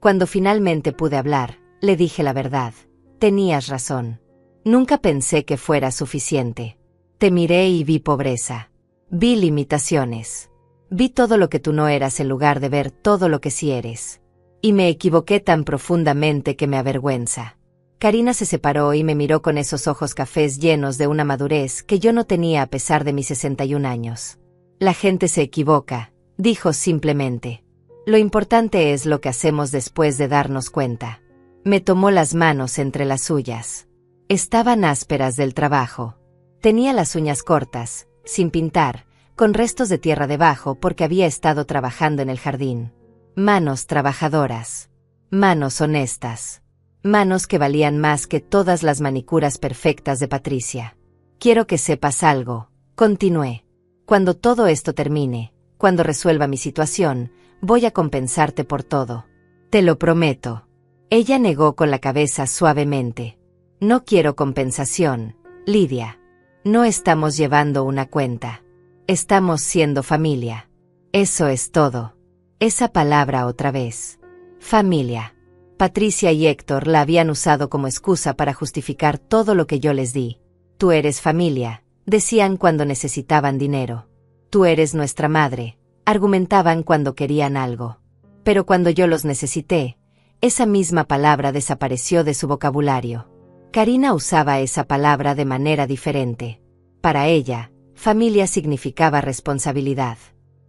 Cuando finalmente pude hablar, le dije la verdad. «Tenías razón. Nunca pensé que fuera suficiente. Te miré y vi pobreza. Vi limitaciones. Vi todo lo que tú no eras en lugar de ver todo lo que sí eres. Y me equivoqué tan profundamente que me avergüenza». Karina se separó y me miró con esos ojos cafés llenos de una madurez que yo no tenía a pesar de mis 61 años. «La gente se equivoca», dijo simplemente. «Lo importante es lo que hacemos después de darnos cuenta». Me tomó las manos entre las suyas. Estaban ásperas del trabajo. Tenía las uñas cortas, sin pintar, con restos de tierra debajo porque había estado trabajando en el jardín. Manos trabajadoras. Manos honestas. Manos que valían más que todas las manicuras perfectas de Patricia. «Quiero que sepas algo», continué. «Cuando todo esto termine, cuando resuelva mi situación, voy a compensarte por todo. Te lo prometo». Ella negó con la cabeza suavemente. «No quiero compensación, Lidia. No estamos llevando una cuenta. Estamos siendo familia. Eso es todo». Esa palabra otra vez. Familia. Patricia y Héctor la habían usado como excusa para justificar todo lo que yo les di. «Tú eres familia», decían cuando necesitaban dinero. «Tú eres nuestra madre», argumentaban cuando querían algo. Pero cuando yo los necesité, esa misma palabra desapareció de su vocabulario. Karina usaba esa palabra de manera diferente. Para ella, familia significaba responsabilidad.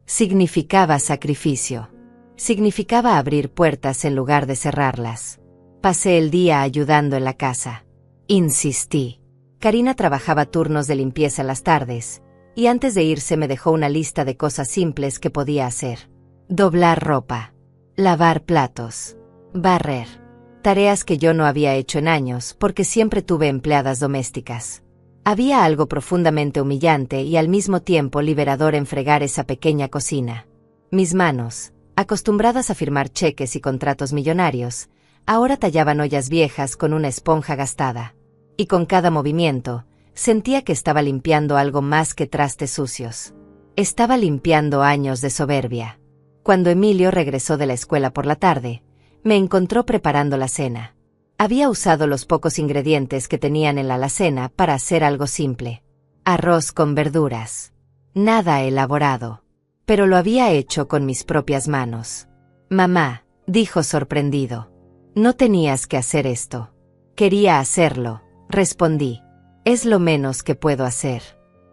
Significaba sacrificio. Significaba abrir puertas en lugar de cerrarlas. Pasé el día ayudando en la casa. Insistí. Karina trabajaba turnos de limpieza en las tardes, y antes de irse me dejó una lista de cosas simples que podía hacer. Doblar ropa. Lavar platos. Barrer. Tareas que yo no había hecho en años porque siempre tuve empleadas domésticas. Había algo profundamente humillante y al mismo tiempo liberador en fregar esa pequeña cocina. Mis manos, acostumbradas a firmar cheques y contratos millonarios, ahora tallaban ollas viejas con una esponja gastada. Y con cada movimiento, sentía que estaba limpiando algo más que trastes sucios. Estaba limpiando años de soberbia. Cuando Emilio regresó de la escuela por la tarde, me encontró preparando la cena. Había usado los pocos ingredientes que tenían en la alacena para hacer algo simple. Arroz con verduras. Nada elaborado. Pero lo había hecho con mis propias manos. Mamá, dijo sorprendido. No tenías que hacer esto. Quería hacerlo, respondí. Es lo menos que puedo hacer.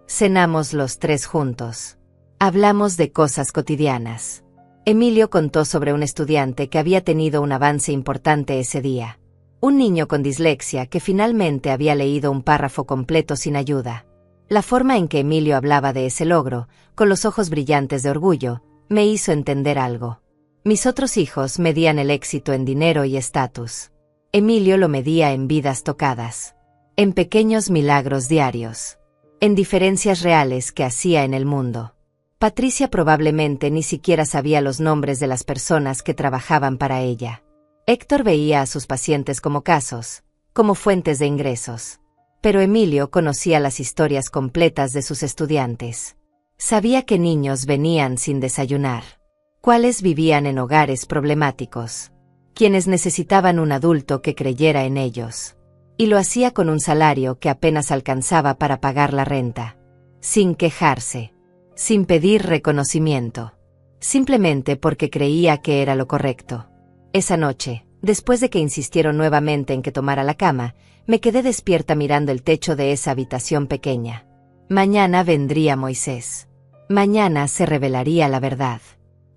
Cenamos los tres juntos. Hablamos de cosas cotidianas. Emilio contó sobre un estudiante que había tenido un avance importante ese día. Un niño con dislexia que finalmente había leído un párrafo completo sin ayuda. La forma en que Emilio hablaba de ese logro, con los ojos brillantes de orgullo, me hizo entender algo. Mis otros hijos medían el éxito en dinero y estatus. Emilio lo medía en vidas tocadas. En pequeños milagros diarios. En diferencias reales que hacía en el mundo. Patricia probablemente ni siquiera sabía los nombres de las personas que trabajaban para ella. Héctor veía a sus pacientes como casos, como fuentes de ingresos. Pero Emilio conocía las historias completas de sus estudiantes. Sabía que niños venían sin desayunar. Cuáles vivían en hogares problemáticos. Quienes necesitaban un adulto que creyera en ellos. Y lo hacía con un salario que apenas alcanzaba para pagar la renta. Sin quejarse. Sin pedir reconocimiento. Simplemente porque creía que era lo correcto. Esa noche, después de que insistieron nuevamente en que tomara la cama, me quedé despierta mirando el techo de esa habitación pequeña. Mañana vendría Moisés. Mañana se revelaría la verdad.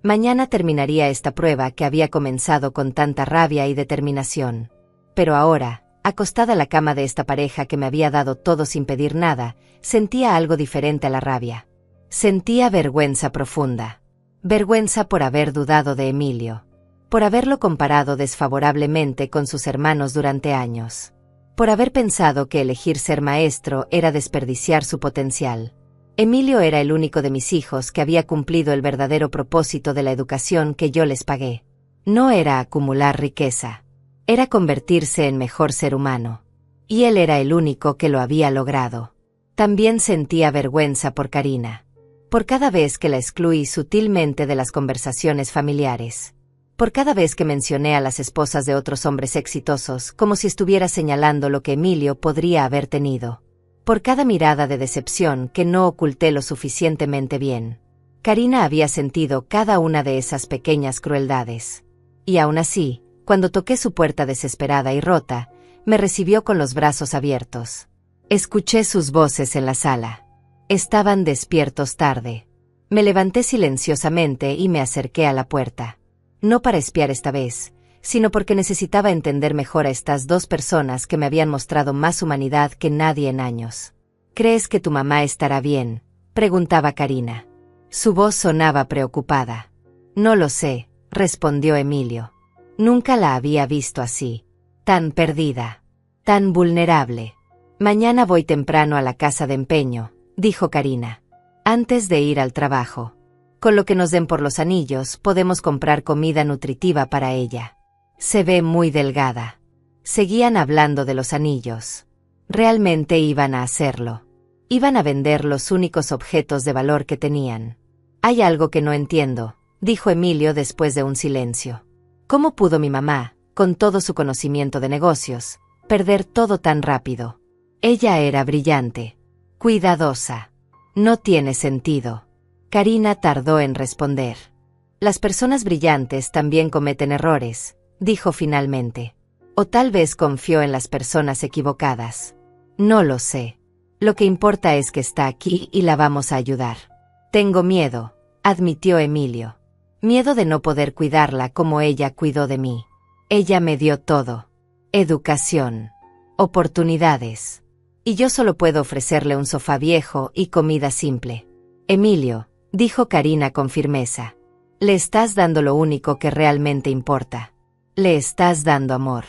Mañana terminaría esta prueba que había comenzado con tanta rabia y determinación. Pero ahora, acostada en la cama de esta pareja que me había dado todo sin pedir nada, sentía algo diferente a la rabia. Sentía vergüenza profunda. Vergüenza por haber dudado de Emilio. Por haberlo comparado desfavorablemente con sus hermanos durante años. Por haber pensado que elegir ser maestro era desperdiciar su potencial. Emilio era el único de mis hijos que había cumplido el verdadero propósito de la educación que yo les pagué. No era acumular riqueza. Era convertirse en mejor ser humano. Y él era el único que lo había logrado. También sentía vergüenza por Karina. Por cada vez que la excluí sutilmente de las conversaciones familiares. Por cada vez que mencioné a las esposas de otros hombres exitosos como si estuviera señalando lo que Emilio podría haber tenido. Por cada mirada de decepción que no oculté lo suficientemente bien. Karina había sentido cada una de esas pequeñas crueldades. Y aún así, cuando toqué su puerta desesperada y rota, me recibió con los brazos abiertos. Escuché sus voces en la sala. Estaban despiertos tarde. Me levanté silenciosamente y me acerqué a la puerta. No para espiar esta vez, sino porque necesitaba entender mejor a estas dos personas que me habían mostrado más humanidad que nadie en años. ¿Crees que tu mamá estará bien?, preguntaba Karina. Su voz sonaba preocupada. No lo sé, respondió Emilio. Nunca la había visto así. Tan perdida. Tan vulnerable. Mañana voy temprano a la casa de empeño, dijo Karina. Antes de ir al trabajo. Con lo que nos den por los anillos podemos comprar comida nutritiva para ella. Se ve muy delgada. Seguían hablando de los anillos. Realmente iban a hacerlo. Iban a vender los únicos objetos de valor que tenían. Hay algo que no entiendo, dijo Emilio después de un silencio. ¿Cómo pudo mi mamá, con todo su conocimiento de negocios, perder todo tan rápido? Ella era brillante. Cuidadosa. No tiene sentido. Karina tardó en responder. Las personas brillantes también cometen errores, dijo finalmente. O tal vez confió en las personas equivocadas. No lo sé. Lo que importa es que está aquí y la vamos a ayudar. Tengo miedo, admitió Emilio. Miedo de no poder cuidarla como ella cuidó de mí. Ella me dio todo. Educación. Oportunidades. Y yo solo puedo ofrecerle un sofá viejo y comida simple. Emilio, dijo Karina con firmeza. Le estás dando lo único que realmente importa. Le estás dando amor.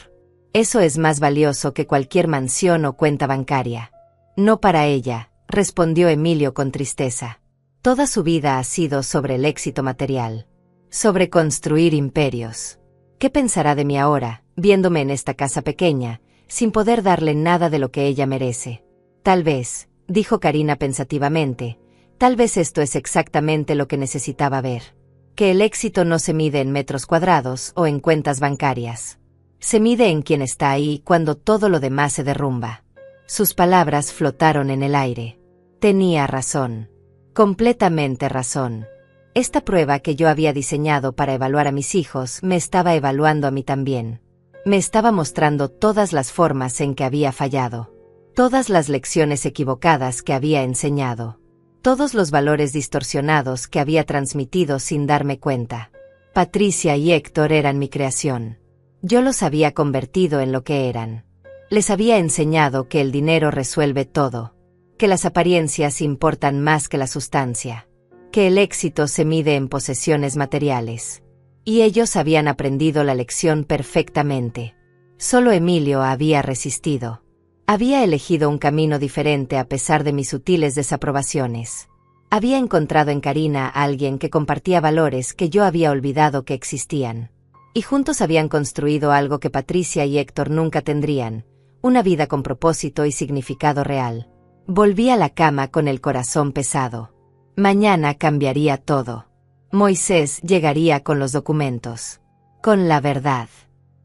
Eso es más valioso que cualquier mansión o cuenta bancaria. No para ella, respondió Emilio con tristeza. Toda su vida ha sido sobre el éxito material. Sobre construir imperios. ¿Qué pensará de mí ahora, viéndome en esta casa pequeña, sin poder darle nada de lo que ella merece? Tal vez, dijo Karina pensativamente, tal vez esto es exactamente lo que necesitaba ver. Que el éxito no se mide en metros cuadrados o en cuentas bancarias. Se mide en quien está ahí cuando todo lo demás se derrumba. Sus palabras flotaron en el aire. Tenía razón. Completamente razón. Esta prueba que yo había diseñado para evaluar a mis hijos me estaba evaluando a mí también. Me estaba mostrando todas las formas en que había fallado. Todas las lecciones equivocadas que había enseñado. Todos los valores distorsionados que había transmitido sin darme cuenta. Patricia y Héctor eran mi creación. Yo los había convertido en lo que eran. Les había enseñado que el dinero resuelve todo, que las apariencias importan más que la sustancia, que el éxito se mide en posesiones materiales. Y ellos habían aprendido la lección perfectamente. Solo Emilio había resistido. Había elegido un camino diferente a pesar de mis sutiles desaprobaciones. Había encontrado en Karina a alguien que compartía valores que yo había olvidado que existían. Y juntos habían construido algo que Patricia y Héctor nunca tendrían, una vida con propósito y significado real. Volví a la cama con el corazón pesado. Mañana cambiaría todo. Moisés llegaría con los documentos. Con la verdad.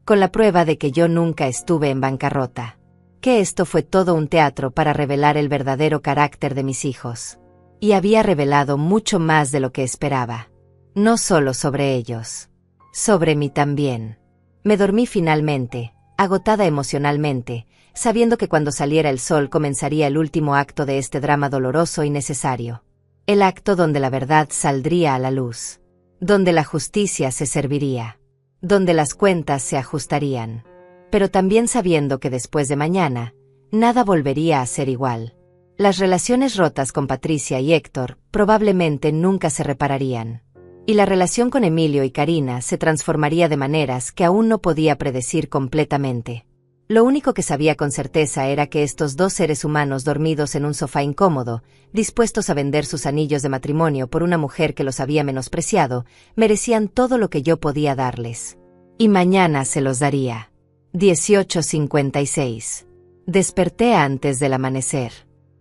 Con la prueba de que yo nunca estuve en bancarrota. Que esto fue todo un teatro para revelar el verdadero carácter de mis hijos. Y había revelado mucho más de lo que esperaba. No solo sobre ellos. Sobre mí también. Me dormí finalmente, agotada emocionalmente, sabiendo que cuando saliera el sol comenzaría el último acto de este drama doloroso y necesario. El acto donde la verdad saldría a la luz. Donde la justicia se serviría. Donde las cuentas se ajustarían. Pero también sabiendo que después de mañana, nada volvería a ser igual. Las relaciones rotas con Patricia y Héctor probablemente nunca se repararían. Y la relación con Emilio y Karina se transformaría de maneras que aún no podía predecir completamente. Lo único que sabía con certeza era que estos dos seres humanos dormidos en un sofá incómodo, dispuestos a vender sus anillos de matrimonio por una mujer que los había menospreciado, merecían todo lo que yo podía darles. Y mañana se los daría. 18:56. Desperté antes del amanecer.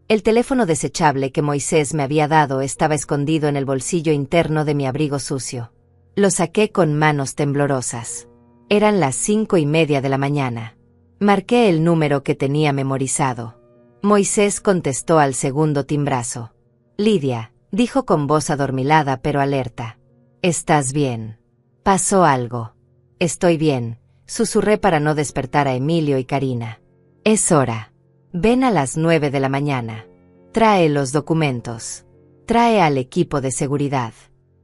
El teléfono desechable que Moisés me había dado estaba escondido en el bolsillo interno de mi abrigo sucio. Lo saqué con manos temblorosas. Eran las 5:30 de la mañana. Marqué el número que tenía memorizado. Moisés contestó al segundo timbrazo. Lidia, dijo con voz adormilada pero alerta. ¿Estás bien? ¿Pasó algo? Estoy bien, susurré para no despertar a Emilio y Karina. Es hora. Ven a las 9 de la mañana. Trae los documentos. Trae al equipo de seguridad.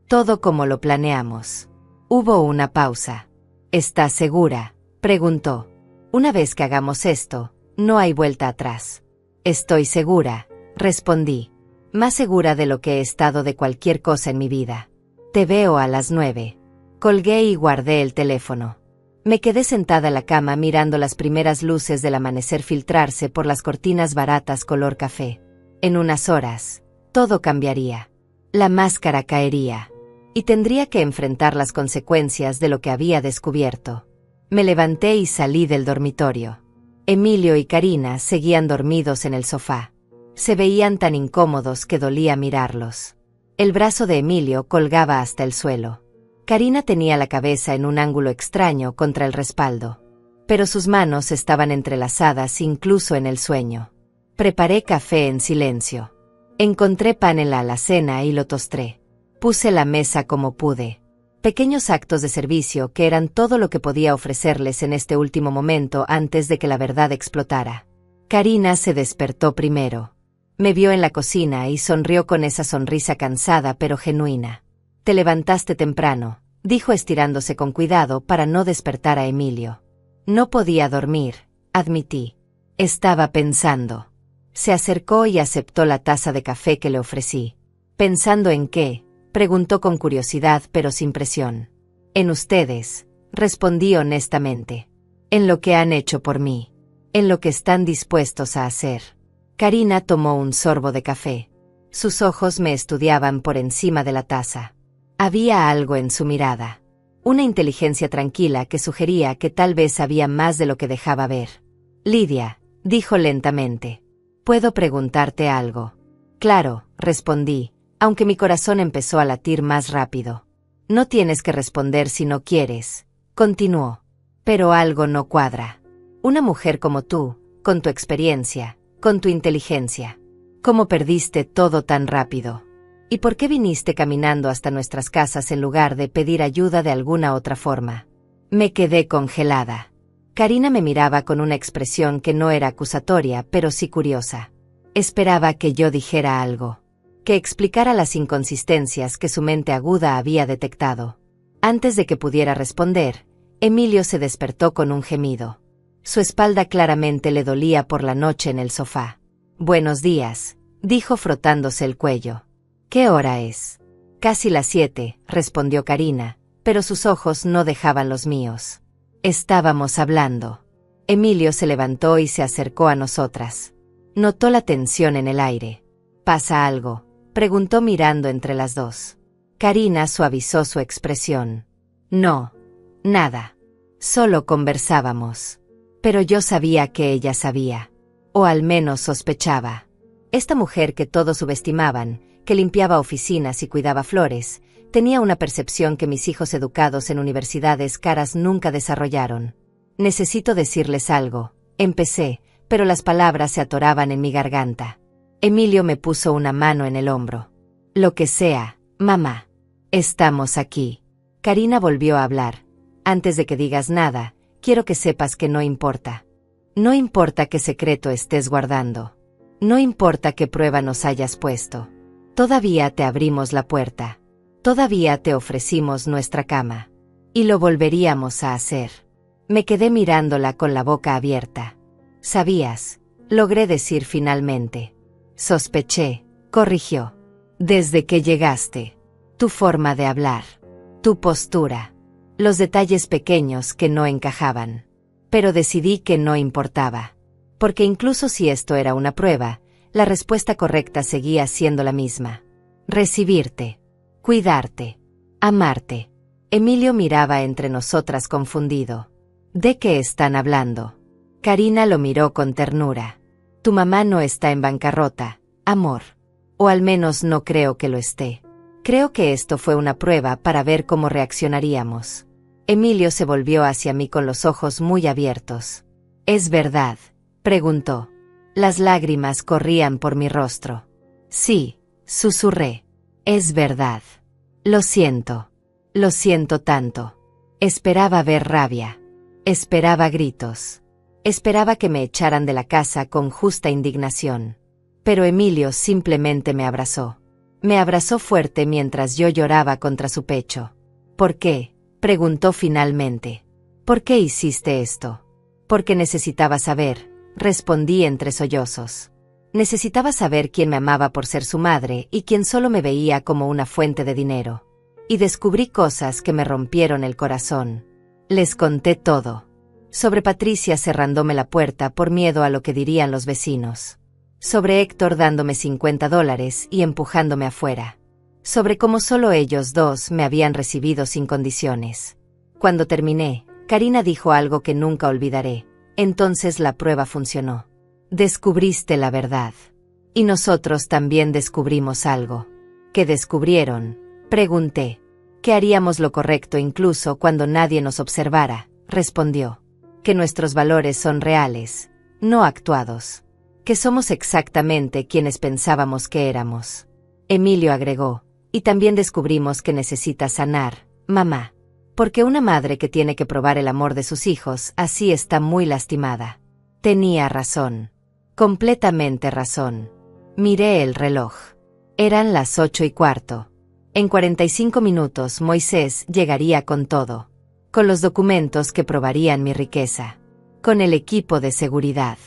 Todo como lo planeamos. Hubo una pausa. ¿Estás segura?, preguntó. Una vez que hagamos esto, no hay vuelta atrás. Estoy segura, respondí. Más segura de lo que he estado de cualquier cosa en mi vida. Te veo a las 9. Colgué y guardé el teléfono. Me quedé sentada en la cama mirando las primeras luces del amanecer filtrarse por las cortinas baratas color café. En unas horas, todo cambiaría. La máscara caería. Y tendría que enfrentar las consecuencias de lo que había descubierto. Me levanté y salí del dormitorio. Emilio y Karina seguían dormidos en el sofá. Se veían tan incómodos que dolía mirarlos. El brazo de Emilio colgaba hasta el suelo. Karina tenía la cabeza en un ángulo extraño contra el respaldo. Pero sus manos estaban entrelazadas incluso en el sueño. Preparé café en silencio. Encontré pan en la alacena y lo tostré. Puse la mesa como pude. Pequeños actos de servicio que eran todo lo que podía ofrecerles en este último momento antes de que la verdad explotara. Karina se despertó primero. Me vio en la cocina y sonrió con esa sonrisa cansada pero genuina. «Te levantaste temprano», dijo estirándose con cuidado para no despertar a Emilio. «No podía dormir», admití. «Estaba pensando». Se acercó y aceptó la taza de café que le ofrecí. «¿Pensando en qué?», preguntó con curiosidad pero sin presión. «En ustedes», respondí honestamente. «En lo que han hecho por mí. En lo que están dispuestos a hacer». Karina tomó un sorbo de café. Sus ojos me estudiaban por encima de la taza. Había algo en su mirada. Una inteligencia tranquila que sugería que tal vez había más de lo que dejaba ver. «Lidia», dijo lentamente, «¿puedo preguntarte algo?» «Claro», respondí, aunque mi corazón empezó a latir más rápido. «No tienes que responder si no quieres», continuó. «Pero algo no cuadra. Una mujer como tú, con tu experiencia, con tu inteligencia. ¿Cómo perdiste todo tan rápido? ¿Y por qué viniste caminando hasta nuestras casas en lugar de pedir ayuda de alguna otra forma?» Me quedé congelada. Karina me miraba con una expresión que no era acusatoria, pero sí curiosa. Esperaba que yo dijera algo, que explicara las inconsistencias que su mente aguda había detectado. Antes de que pudiera responder, Emilio se despertó con un gemido. Su espalda claramente le dolía por la noche en el sofá. «Buenos días», dijo frotándose el cuello. «¿Qué hora es?» «Casi las 7», respondió Karina, pero sus ojos no dejaban los míos. Estábamos hablando. Emilio se levantó y se acercó a nosotras. Notó la tensión en el aire. «¿Pasa algo?», preguntó mirando entre las dos. Karina suavizó su expresión. «No, nada. Solo conversábamos». Pero yo sabía que ella sabía. O al menos sospechaba. Esta mujer que todos subestimaban, que limpiaba oficinas y cuidaba flores, tenía una percepción que mis hijos educados en universidades caras nunca desarrollaron. «Necesito decirles algo», empecé, pero las palabras se atoraban en mi garganta. Emilio me puso una mano en el hombro. «Lo que sea, mamá. Estamos aquí». Karina volvió a hablar. «Antes de que digas nada, quiero que sepas que no importa. No importa qué secreto estés guardando. No importa qué prueba nos hayas puesto. Todavía te abrimos la puerta. Todavía te ofrecimos nuestra cama. Y lo volveríamos a hacer». Me quedé mirándola con la boca abierta. «¿Sabías?», logré decir finalmente. «Sospeché», corrigió. «Desde que llegaste. Tu forma de hablar. Tu postura. Los detalles pequeños que no encajaban. Pero decidí que no importaba. Porque incluso si esto era una prueba, la respuesta correcta seguía siendo la misma. Recibirte. Cuidarte. Amarte». Emilio miraba entre nosotras confundido. «¿De qué están hablando?». Karina lo miró con ternura. «Tu mamá no está en bancarrota, amor. O al menos no creo que lo esté. Creo que esto fue una prueba para ver cómo reaccionaríamos». Emilio se volvió hacia mí con los ojos muy abiertos. «¿Es verdad?», preguntó. Las lágrimas corrían por mi rostro. «Sí», susurré. «Es verdad. Lo siento. Lo siento tanto». Esperaba ver rabia. Esperaba gritos. Esperaba que me echaran de la casa con justa indignación. Pero Emilio simplemente me abrazó. Me abrazó fuerte mientras yo lloraba contra su pecho. «¿Por qué?», preguntó finalmente. «¿Por qué hiciste esto?». «Porque necesitaba saber», respondí entre sollozos. Necesitaba saber quién me amaba por ser su madre y quién solo me veía como una fuente de dinero. Y descubrí cosas que me rompieron el corazón. Les conté todo. Sobre Patricia cerrándome la puerta por miedo a lo que dirían los vecinos. Sobre Héctor dándome $50 y empujándome afuera. Sobre cómo solo ellos dos me habían recibido sin condiciones. Cuando terminé, Karina dijo algo que nunca olvidaré. Entonces la prueba funcionó. «Descubriste la verdad. Y nosotros también descubrimos algo». «¿Qué descubrieron?», pregunté. «Que haríamos lo correcto incluso cuando nadie nos observara», respondió. «Que nuestros valores son reales, no actuados. Que somos exactamente quienes pensábamos que éramos». Emilio agregó. «Y también descubrimos que necesitas sanar, mamá. Porque una madre que tiene que probar el amor de sus hijos así está muy lastimada. Tenía razón. Completamente razón. Miré el reloj. Eran las 8:15. En 45 minutos Moisés llegaría con todo. Con los documentos que probarían mi riqueza. Con el equipo de seguridad.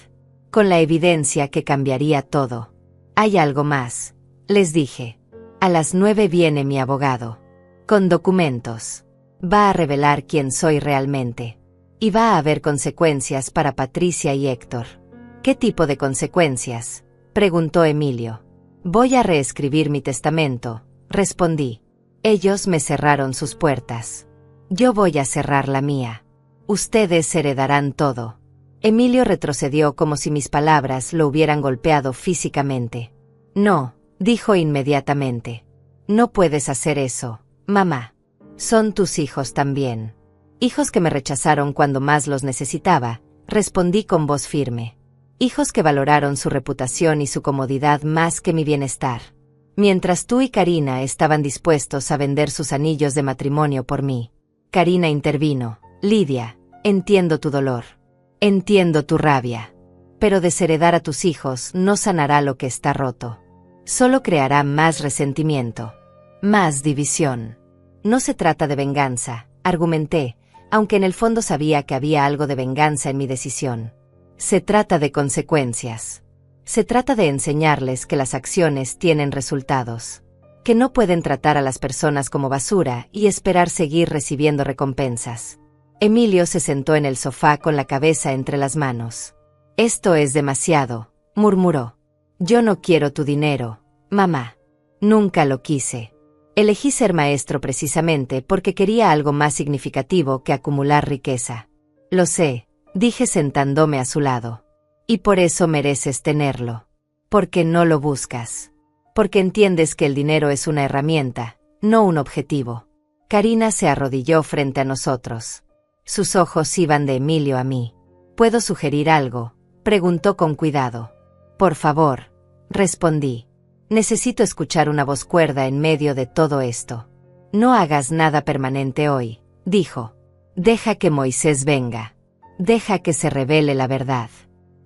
Con la evidencia que cambiaría todo. Hay algo más, les dije. A las 9 viene mi abogado. Con documentos. Va a revelar quién soy realmente. Y va a haber consecuencias para Patricia y Héctor. ¿Qué tipo de consecuencias?, preguntó Emilio. Voy a reescribir mi testamento, respondí. Ellos me cerraron sus puertas. Yo voy a cerrar la mía. Ustedes heredarán todo. Emilio retrocedió como si mis palabras lo hubieran golpeado físicamente. No, dijo inmediatamente. No puedes hacer eso, mamá. Son tus hijos también. Hijos que me rechazaron cuando más los necesitaba, respondí con voz firme. Hijos que valoraron su reputación y su comodidad más que mi bienestar. Mientras tú y Karina estaban dispuestos a vender sus anillos de matrimonio por mí. Karina intervino. Lidia, entiendo tu dolor. Entiendo tu rabia. Pero desheredar a tus hijos no sanará lo que está roto. Solo creará más resentimiento. Más división. No se trata de venganza, argumenté, aunque en el fondo sabía que había algo de venganza en mi decisión. Se trata de consecuencias. Se trata de enseñarles que las acciones tienen resultados. Que no pueden tratar a las personas como basura y esperar seguir recibiendo recompensas. Emilio se sentó en el sofá con la cabeza entre las manos. Esto es demasiado, murmuró. Yo no quiero tu dinero, mamá. Nunca lo quise. Elegí ser maestro precisamente porque quería algo más significativo que acumular riqueza. Lo sé, dije sentándome a su lado. Y por eso mereces tenerlo. Porque no lo buscas. Porque entiendes que el dinero es una herramienta, no un objetivo. Karina se arrodilló frente a nosotros. Sus ojos iban de Emilio a mí. ¿Puedo sugerir algo?, preguntó con cuidado. Por favor, respondí. Necesito escuchar una voz cuerda en medio de todo esto. No hagas nada permanente hoy, dijo. Deja que Moisés venga. Deja que se revele la verdad.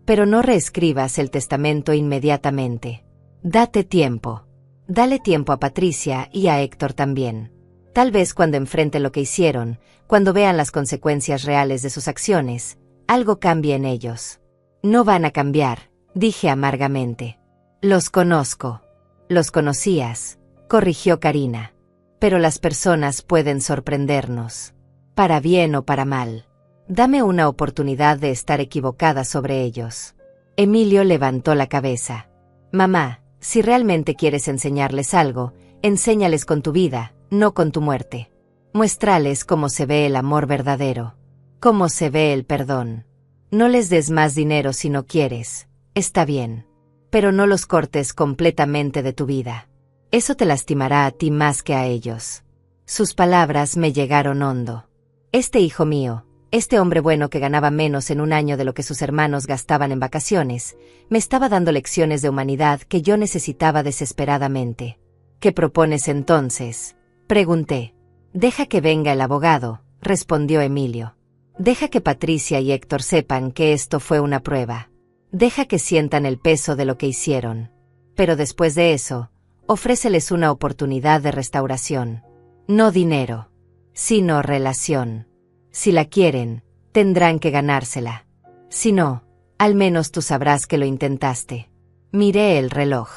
Pero no reescribas el testamento inmediatamente. Date tiempo. Dale tiempo a Patricia y a Héctor también. Tal vez cuando enfrenten lo que hicieron, cuando vean las consecuencias reales de sus acciones, algo cambie en ellos. No van a cambiar, dije amargamente. Los conozco. Los conocías, corrigió Karina. Pero las personas pueden sorprendernos. Para bien o para mal. Dame una oportunidad de estar equivocada sobre ellos. Emilio levantó la cabeza. Mamá, si realmente quieres enseñarles algo, enséñales con tu vida, no con tu muerte. Muéstrales cómo se ve el amor verdadero. Cómo se ve el perdón. No les des más dinero si no quieres. Está bien. Pero no los cortes completamente de tu vida. Eso te lastimará a ti más que a ellos. Sus palabras me llegaron hondo. Este hijo mío, este hombre bueno que ganaba menos en un año de lo que sus hermanos gastaban en vacaciones, me estaba dando lecciones de humanidad que yo necesitaba desesperadamente. ¿Qué propones entonces?, pregunté. Deja que venga el abogado, respondió Emilio. Deja que Patricia y Héctor sepan que esto fue una prueba. Deja que sientan el peso de lo que hicieron. Pero después de eso, ofréceles una oportunidad de restauración. No dinero, sino relación. Si la quieren, tendrán que ganársela. Si no, al menos tú sabrás que lo intentaste. Miré el reloj.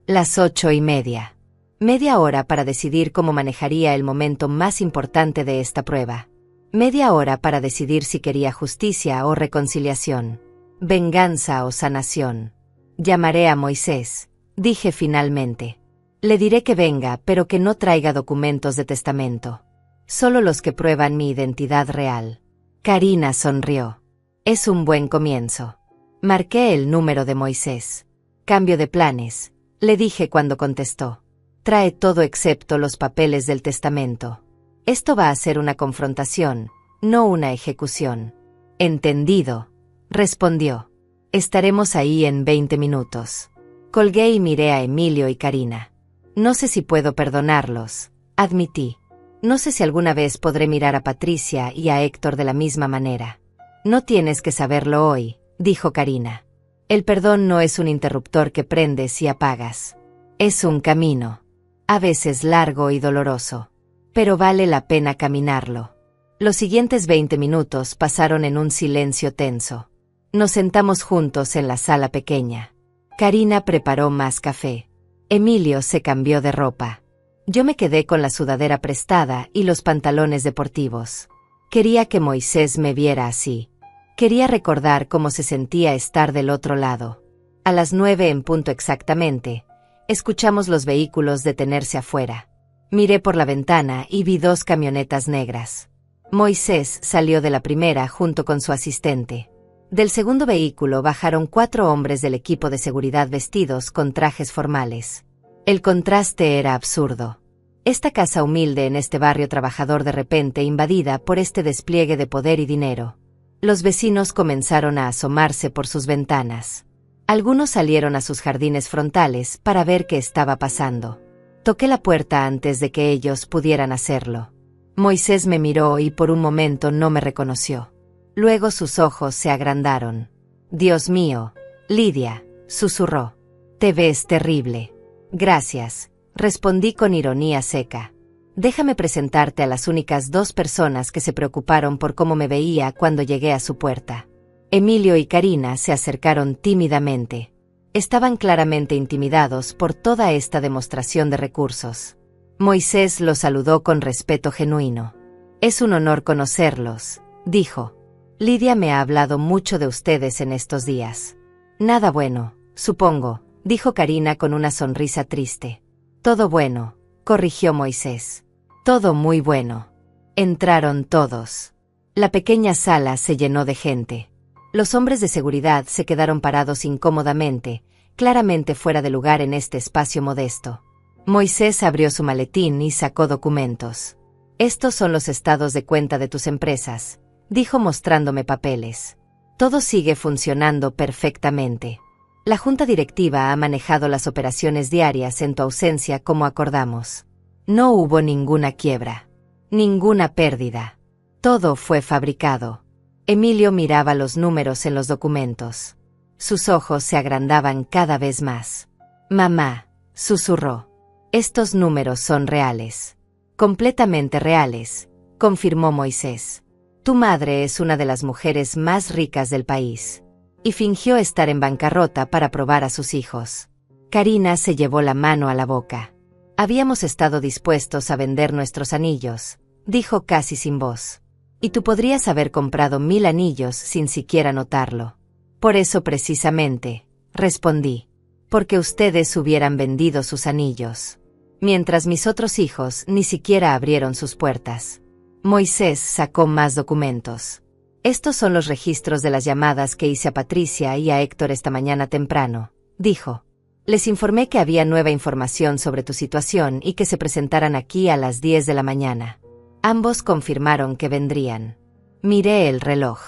Las 8:30. Media hora para decidir cómo manejaría el momento más importante de esta prueba. Media hora para decidir si quería justicia o reconciliación. Venganza o sanación. Llamaré a Moisés, dije finalmente. Le diré que venga, pero que no traiga documentos de testamento. Solo los que prueban mi identidad real. Karina sonrió. Es un buen comienzo. Marqué el número de Moisés. Cambio de planes, le dije cuando contestó. Trae todo excepto los papeles del testamento. Esto va a ser una confrontación, no una ejecución. Entendido, respondió. Estaremos ahí en 20 minutos. Colgué y miré a Emilio y Karina. No sé si puedo perdonarlos, admití. No sé si alguna vez podré mirar a Patricia y a Héctor de la misma manera. No tienes que saberlo hoy, dijo Karina. El perdón no es un interruptor que prendes y apagas. Es un camino. A veces largo y doloroso. Pero vale la pena caminarlo. Los siguientes 20 minutos pasaron en un silencio tenso. Nos sentamos juntos en la sala pequeña. Karina preparó más café. Emilio se cambió de ropa. Yo me quedé con la sudadera prestada y los pantalones deportivos. Quería que Moisés me viera así. Quería recordar cómo se sentía estar del otro lado. A las 9 en punto exactamente, escuchamos los vehículos detenerse afuera. Miré por la ventana y vi 2 camionetas negras. Moisés salió de la primera junto con su asistente. Del segundo vehículo bajaron 4 hombres del equipo de seguridad vestidos con trajes formales. El contraste era absurdo. Esta casa humilde en este barrio trabajador de repente invadida por este despliegue de poder y dinero. Los vecinos comenzaron a asomarse por sus ventanas. Algunos salieron a sus jardines frontales para ver qué estaba pasando. Toqué la puerta antes de que ellos pudieran hacerlo. Moisés me miró y por un momento no me reconoció. Luego sus ojos se agrandaron. «Dios mío, Lidia», susurró. «Te ves terrible». «Gracias», respondí con ironía seca. «Déjame presentarte a las únicas 2 personas que se preocuparon por cómo me veía cuando llegué a su puerta». Emilio y Karina se acercaron tímidamente. Estaban claramente intimidados por toda esta demostración de recursos. Moisés los saludó con respeto genuino. «Es un honor conocerlos», dijo. «Lidia me ha hablado mucho de ustedes en estos días». «Nada bueno, supongo», dijo Karina con una sonrisa triste. «Todo bueno», corrigió Moisés. «Todo muy bueno». Entraron todos. La pequeña sala se llenó de gente. Los hombres de seguridad se quedaron parados incómodamente, claramente fuera de lugar en este espacio modesto. Moisés abrió su maletín y sacó documentos. «Estos son los estados de cuenta de tus empresas», dijo mostrándome papeles. «Todo sigue funcionando perfectamente. La junta directiva ha manejado las operaciones diarias en tu ausencia como acordamos. No hubo ninguna quiebra. Ninguna pérdida. Todo fue fabricado». Emilio miraba los números en los documentos. Sus ojos se agrandaban cada vez más. «Mamá», susurró. «Estos números son reales». «Completamente reales», confirmó Moisés. «Tu madre es una de las mujeres más ricas del país». Y fingió estar en bancarrota para probar a sus hijos. Karina se llevó la mano a la boca. «Habíamos estado dispuestos a vender nuestros anillos», dijo casi sin voz. «Y tú podrías haber comprado 1000 anillos sin siquiera notarlo». «Por eso precisamente», respondí. «Porque ustedes hubieran vendido sus anillos. Mientras mis otros hijos ni siquiera abrieron sus puertas». Moisés sacó más documentos. «Estos son los registros de las llamadas que hice a Patricia y a Héctor esta mañana temprano», dijo. «Les informé que había nueva información sobre tu situación y que se presentaran aquí a las 10 de la mañana. Ambos confirmaron que vendrían». Miré el reloj.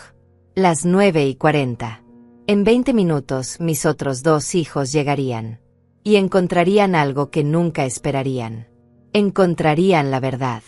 Las 9:40. En 20 minutos mis otros 2 hijos llegarían. Y encontrarían algo que nunca esperarían. Encontrarían la verdad.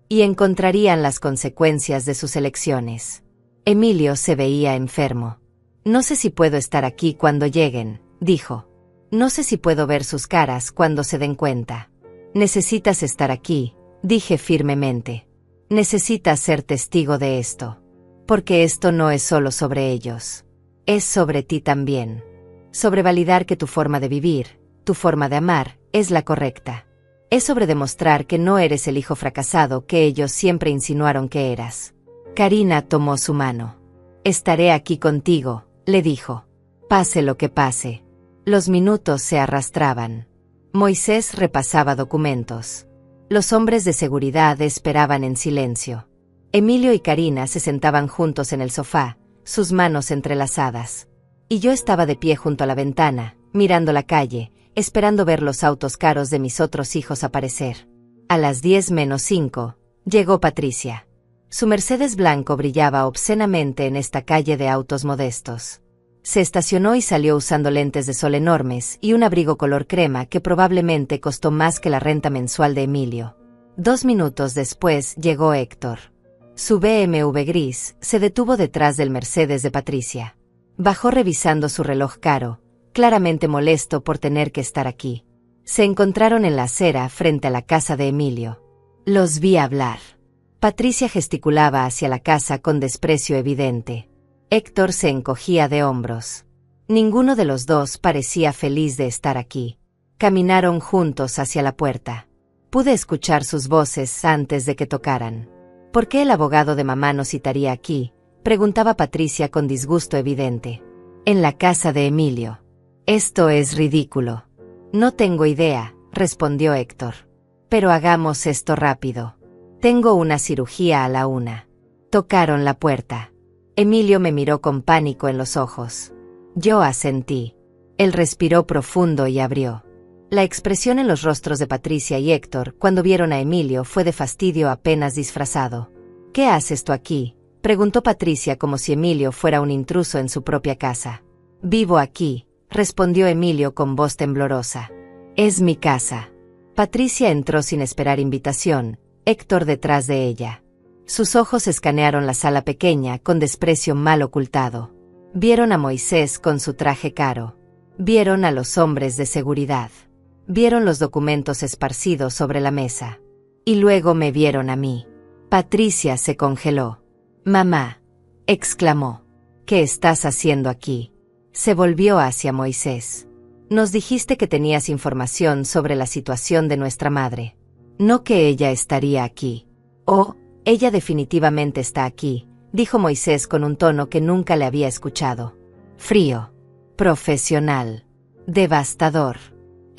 Y encontrarían las consecuencias de sus elecciones. Emilio se veía enfermo. «No sé si puedo estar aquí cuando lleguen», dijo. «No sé si puedo ver sus caras cuando se den cuenta». «Necesitas estar aquí», dije firmemente. «Necesitas ser testigo de esto. Porque esto no es solo sobre ellos. Es sobre ti también. Sobre validar que tu forma de vivir, tu forma de amar, es la correcta. Es sobre demostrar que no eres el hijo fracasado que ellos siempre insinuaron que eras». Karina tomó su mano. «Estaré aquí contigo», le dijo. «Pase lo que pase». Los minutos se arrastraban. Moisés repasaba documentos. Los hombres de seguridad esperaban en silencio. Emilio y Karina se sentaban juntos en el sofá, sus manos entrelazadas. Y yo estaba de pie junto a la ventana, mirando la calle, esperando ver los autos caros de mis otros hijos aparecer. A las 10:05, llegó Patricia. Su Mercedes blanco brillaba obscenamente en esta calle de autos modestos. Se estacionó y salió usando lentes de sol enormes y un abrigo color crema que probablemente costó más que la renta mensual de Emilio. 2 minutos después llegó Héctor. Su BMW gris se detuvo detrás del Mercedes de Patricia. Bajó revisando su reloj caro, claramente molesto por tener que estar aquí. Se encontraron en la acera frente a la casa de Emilio. Los vi hablar. Patricia gesticulaba hacia la casa con desprecio evidente. Héctor se encogía de hombros. Ninguno de los dos parecía feliz de estar aquí. Caminaron juntos hacia la puerta. Pude escuchar sus voces antes de que tocaran. ¿Por qué el abogado de mamá nos citaría aquí?, preguntaba Patricia con disgusto evidente. En la casa de Emilio. Esto es ridículo. No tengo idea, respondió Héctor. Pero hagamos esto rápido. Tengo una cirugía a la 1. Tocaron la puerta. Emilio me miró con pánico en los ojos. Yo asentí. Él respiró profundo y abrió. La expresión en los rostros de Patricia y Héctor cuando vieron a Emilio fue de fastidio apenas disfrazado. ¿Qué haces tú aquí?, preguntó Patricia como si Emilio fuera un intruso en su propia casa. Vivo aquí, respondió Emilio con voz temblorosa. Es mi casa. Patricia entró sin esperar invitación, Héctor detrás de ella. Sus ojos escanearon la sala pequeña con desprecio mal ocultado. Vieron a Moisés con su traje caro. Vieron a los hombres de seguridad. Vieron los documentos esparcidos sobre la mesa. Y luego me vieron a mí. Patricia se congeló. Mamá, exclamó. ¿Qué estás haciendo aquí? Se volvió hacia Moisés. Nos dijiste que tenías información sobre la situación de nuestra madre. No que ella estaría aquí. Oh, ella definitivamente está aquí, dijo Moisés con un tono que nunca le había escuchado. Frío. Profesional. Devastador.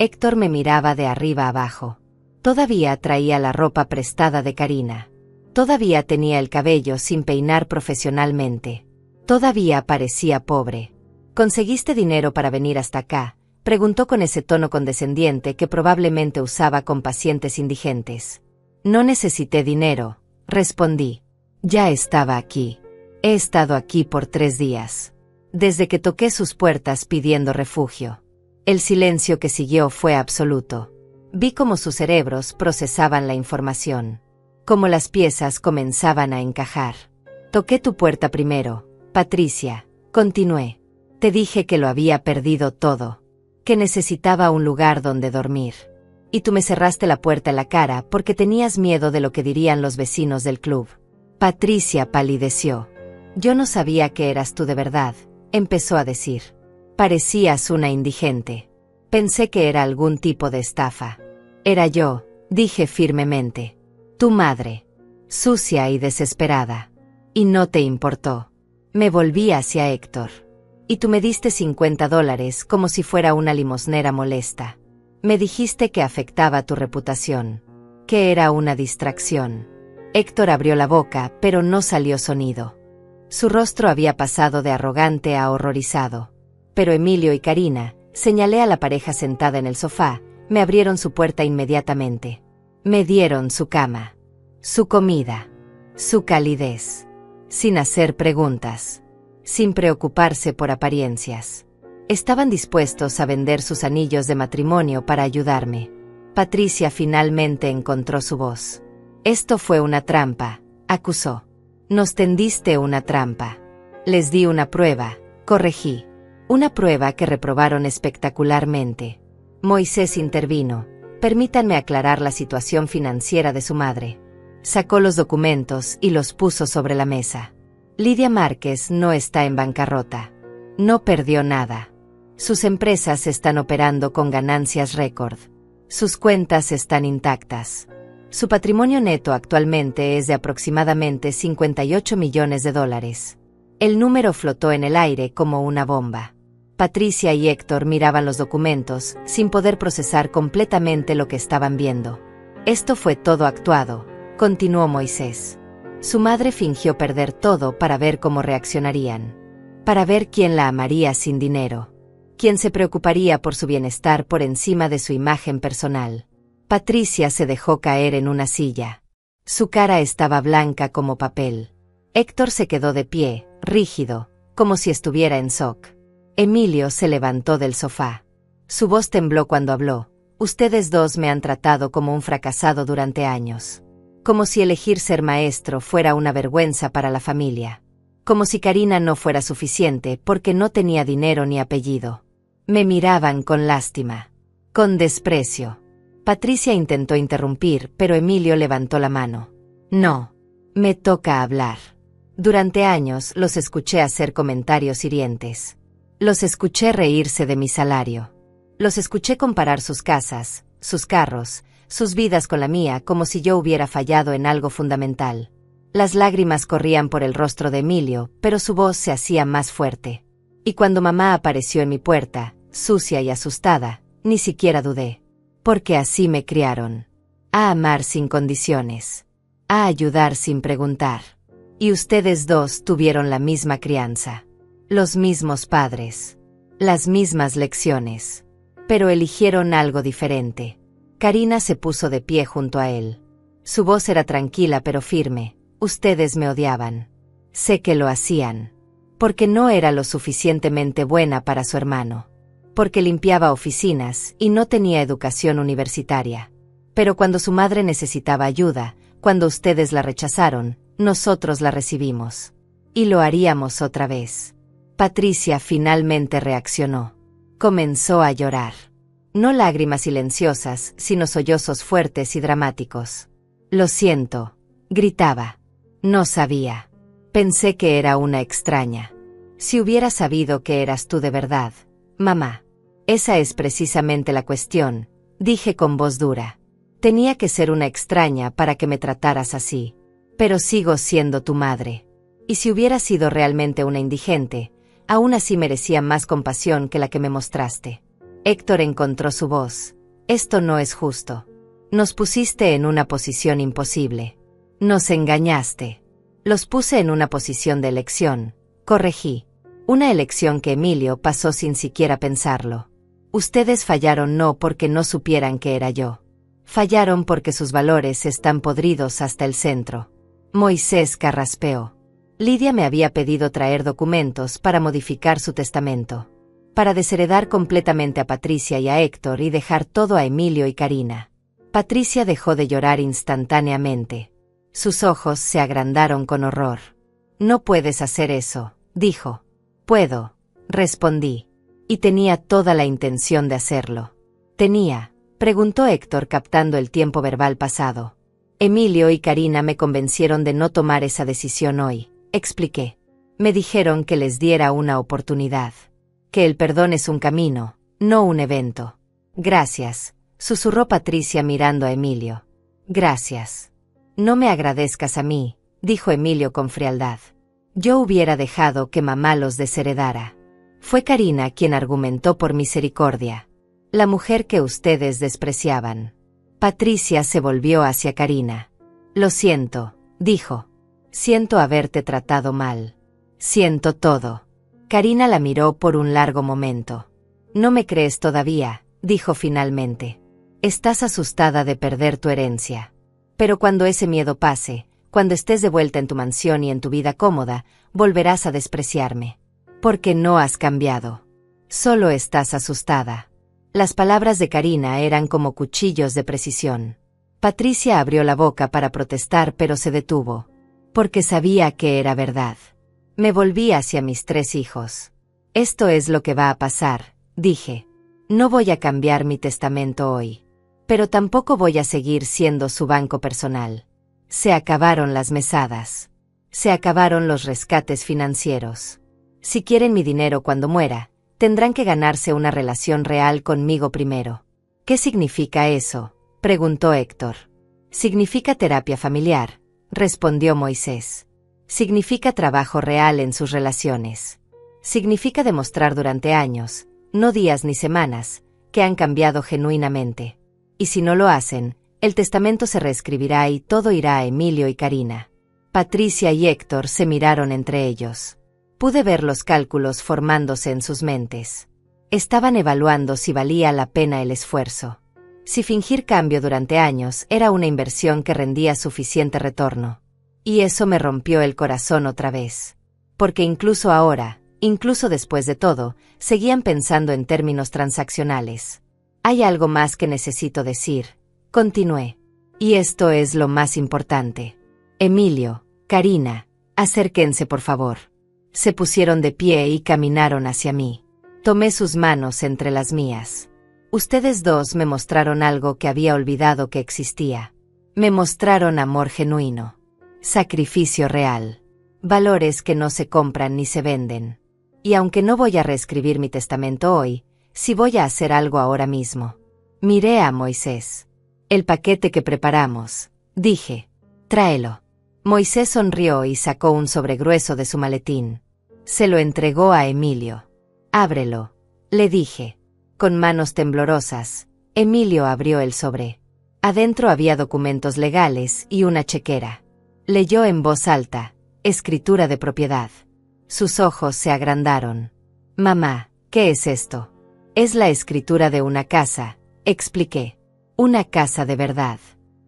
Héctor me miraba de arriba abajo. Todavía traía la ropa prestada de Karina. Todavía tenía el cabello sin peinar profesionalmente. Todavía parecía pobre. ¿Conseguiste dinero para venir hasta acá?, preguntó con ese tono condescendiente que probablemente usaba con pacientes indigentes. No necesité dinero, respondí. Ya estaba aquí. He estado aquí por 3 días. Desde que toqué sus puertas pidiendo refugio. El silencio que siguió fue absoluto. Vi cómo sus cerebros procesaban la información. Cómo las piezas comenzaban a encajar. Toqué tu puerta primero, Patricia, continué. Te dije que lo había perdido todo. Que necesitaba un lugar donde dormir. Y tú me cerraste la puerta en la cara porque tenías miedo de lo que dirían los vecinos del club. Patricia palideció. Yo no sabía que eras tú de verdad, empezó a decir. Parecías una indigente. Pensé que era algún tipo de estafa. Era yo, dije firmemente. Tu madre. Sucia y desesperada. Y no te importó. Me volví hacia Héctor. Y tú me diste $50 como si fuera una limosnera molesta. Me dijiste que afectaba tu reputación. Que era una distracción. Héctor abrió la boca, pero no salió sonido. Su rostro había pasado de arrogante a horrorizado. Pero Emilio y Karina, señalé a la pareja sentada en el sofá, me abrieron su puerta inmediatamente. Me dieron su cama, su comida, su calidez, sin hacer preguntas, sin preocuparse por apariencias. Estaban dispuestos a vender sus anillos de matrimonio para ayudarme. Patricia finalmente encontró su voz. Esto fue una trampa, acusó. Nos tendiste una trampa. Les di una prueba, corregí. Una prueba que reprobaron espectacularmente. Moisés intervino. Permítanme aclarar la situación financiera de su madre. Sacó los documentos y los puso sobre la mesa. Lidia Márquez no está en bancarrota. No perdió nada. Sus empresas están operando con ganancias récord. Sus cuentas están intactas. Su patrimonio neto actualmente es de aproximadamente $58 millones. El número flotó en el aire como una bomba. Patricia y Héctor miraban los documentos, sin poder procesar completamente lo que estaban viendo. Esto fue todo actuado, continuó Moisés. Su madre fingió perder todo para ver cómo reaccionarían. Para ver quién la amaría sin dinero. Quién se preocuparía por su bienestar por encima de su imagen personal. Patricia se dejó caer en una silla. Su cara estaba blanca como papel. Héctor se quedó de pie, rígido, como si estuviera en shock. Emilio se levantó del sofá. Su voz tembló cuando habló, Ustedes dos me han tratado como un fracasado durante años. Como si elegir ser maestro fuera una vergüenza para la familia. Como si Karina no fuera suficiente porque no tenía dinero ni apellido. Me miraban con lástima. Con desprecio. Patricia intentó interrumpir, pero Emilio levantó la mano. No. Me toca hablar. Durante años los escuché hacer comentarios hirientes. Los escuché reírse de mi salario. Los escuché comparar sus casas, sus carros, sus vidas con la mía como si yo hubiera fallado en algo fundamental. Las lágrimas corrían por el rostro de Emilio, pero su voz se hacía más fuerte. Y cuando mamá apareció en mi puerta, sucia y asustada, ni siquiera dudé. Porque así me criaron. A amar sin condiciones. A ayudar sin preguntar. Y ustedes dos tuvieron la misma crianza. Los mismos padres. Las mismas lecciones. Pero eligieron algo diferente. Karina se puso de pie junto a él. Su voz era tranquila pero firme. Ustedes me odiaban. Sé que lo hacían. Porque no era lo suficientemente buena para su hermano. Porque limpiaba oficinas y no tenía educación universitaria. Pero cuando su madre necesitaba ayuda, cuando ustedes la rechazaron, nosotros la recibimos. Y lo haríamos otra vez. Patricia finalmente reaccionó. Comenzó a llorar. No lágrimas silenciosas, sino sollozos fuertes y dramáticos. Lo siento, gritaba. No sabía. Pensé que era una extraña. Si hubiera sabido que eras tú de verdad, mamá. Esa es precisamente la cuestión, dije con voz dura. Tenía que ser una extraña para que me trataras así. Pero sigo siendo tu madre. Y si hubiera sido realmente una indigente, aún así merecía más compasión que la que me mostraste. Héctor encontró su voz. Esto no es justo. Nos pusiste en una posición imposible. Nos engañaste. Los puse en una posición de elección, corregí. Una elección que Emilio pasó sin siquiera pensarlo. Ustedes fallaron no porque no supieran que era yo. Fallaron porque sus valores están podridos hasta el centro. Moisés carraspeó. Lidia me había pedido traer documentos para modificar su testamento. Para desheredar completamente a Patricia y a Héctor y dejar todo a Emilio y Karina. Patricia dejó de llorar instantáneamente. Sus ojos se agrandaron con horror. No puedes hacer eso, dijo. Puedo, respondí. Y tenía toda la intención de hacerlo. ¿Tenía? Preguntó Héctor captando el tiempo verbal pasado. Emilio y Karina me convencieron de no tomar esa decisión hoy, expliqué. Me dijeron que les diera una oportunidad. Que el perdón es un camino, no un evento. Gracias, susurró Patricia mirando a Emilio. Gracias. No me agradezcas a mí, dijo Emilio con frialdad. Yo hubiera dejado que mamá los desheredara. Fue Karina quien argumentó por misericordia. La mujer que ustedes despreciaban. Patricia se volvió hacia Karina. Lo siento, dijo. Siento haberte tratado mal. Siento todo. Karina la miró por un largo momento. No me crees todavía, dijo finalmente. Estás asustada de perder tu herencia. Pero cuando ese miedo pase, cuando estés de vuelta en tu mansión y en tu vida cómoda, volverás a despreciarme. Porque no has cambiado. Solo estás asustada. Las palabras de Karina eran como cuchillos de precisión. Patricia abrió la boca para protestar pero se detuvo. Porque sabía que era verdad. Me volví hacia mis 3 hijos. Esto es lo que va a pasar, dije. No voy a cambiar mi testamento hoy. Pero tampoco voy a seguir siendo su banco personal. Se acabaron las mesadas. Se acabaron los rescates financieros. Si quieren mi dinero cuando muera, tendrán que ganarse una relación real conmigo primero. ¿Qué significa eso?, preguntó Héctor. Significa terapia familiar, respondió Moisés. Significa trabajo real en sus relaciones. Significa demostrar durante años, no días ni semanas, que han cambiado genuinamente. Y si no lo hacen, el testamento se reescribirá y todo irá a Emilio y Karina. Patricia y Héctor se miraron entre ellos. Pude ver los cálculos formándose en sus mentes. Estaban evaluando si valía la pena el esfuerzo. Si fingir cambio durante años era una inversión que rendía suficiente retorno. Y eso me rompió el corazón otra vez. Porque incluso ahora, incluso después de todo, seguían pensando en términos transaccionales. Hay algo más que necesito decir, continué. Y esto es lo más importante. Emilio, Karina, acérquense por favor. Se pusieron de pie y caminaron hacia mí. Tomé sus manos entre las mías. Ustedes dos me mostraron algo que había olvidado que existía. Me mostraron amor genuino, sacrificio real, valores que no se compran ni se venden. Y aunque no voy a reescribir mi testamento hoy, sí voy a hacer algo ahora mismo. Miré a Moisés. El paquete que preparamos, dije. Tráelo. Moisés sonrió y sacó un sobre grueso de su maletín. Se lo entregó a Emilio. Ábrelo, le dije. Con manos temblorosas, Emilio abrió el sobre. Adentro había documentos legales y una chequera. Leyó en voz alta, escritura de propiedad. Sus ojos se agrandaron. Mamá, ¿qué es esto? Es la escritura de una casa, expliqué. Una casa de verdad.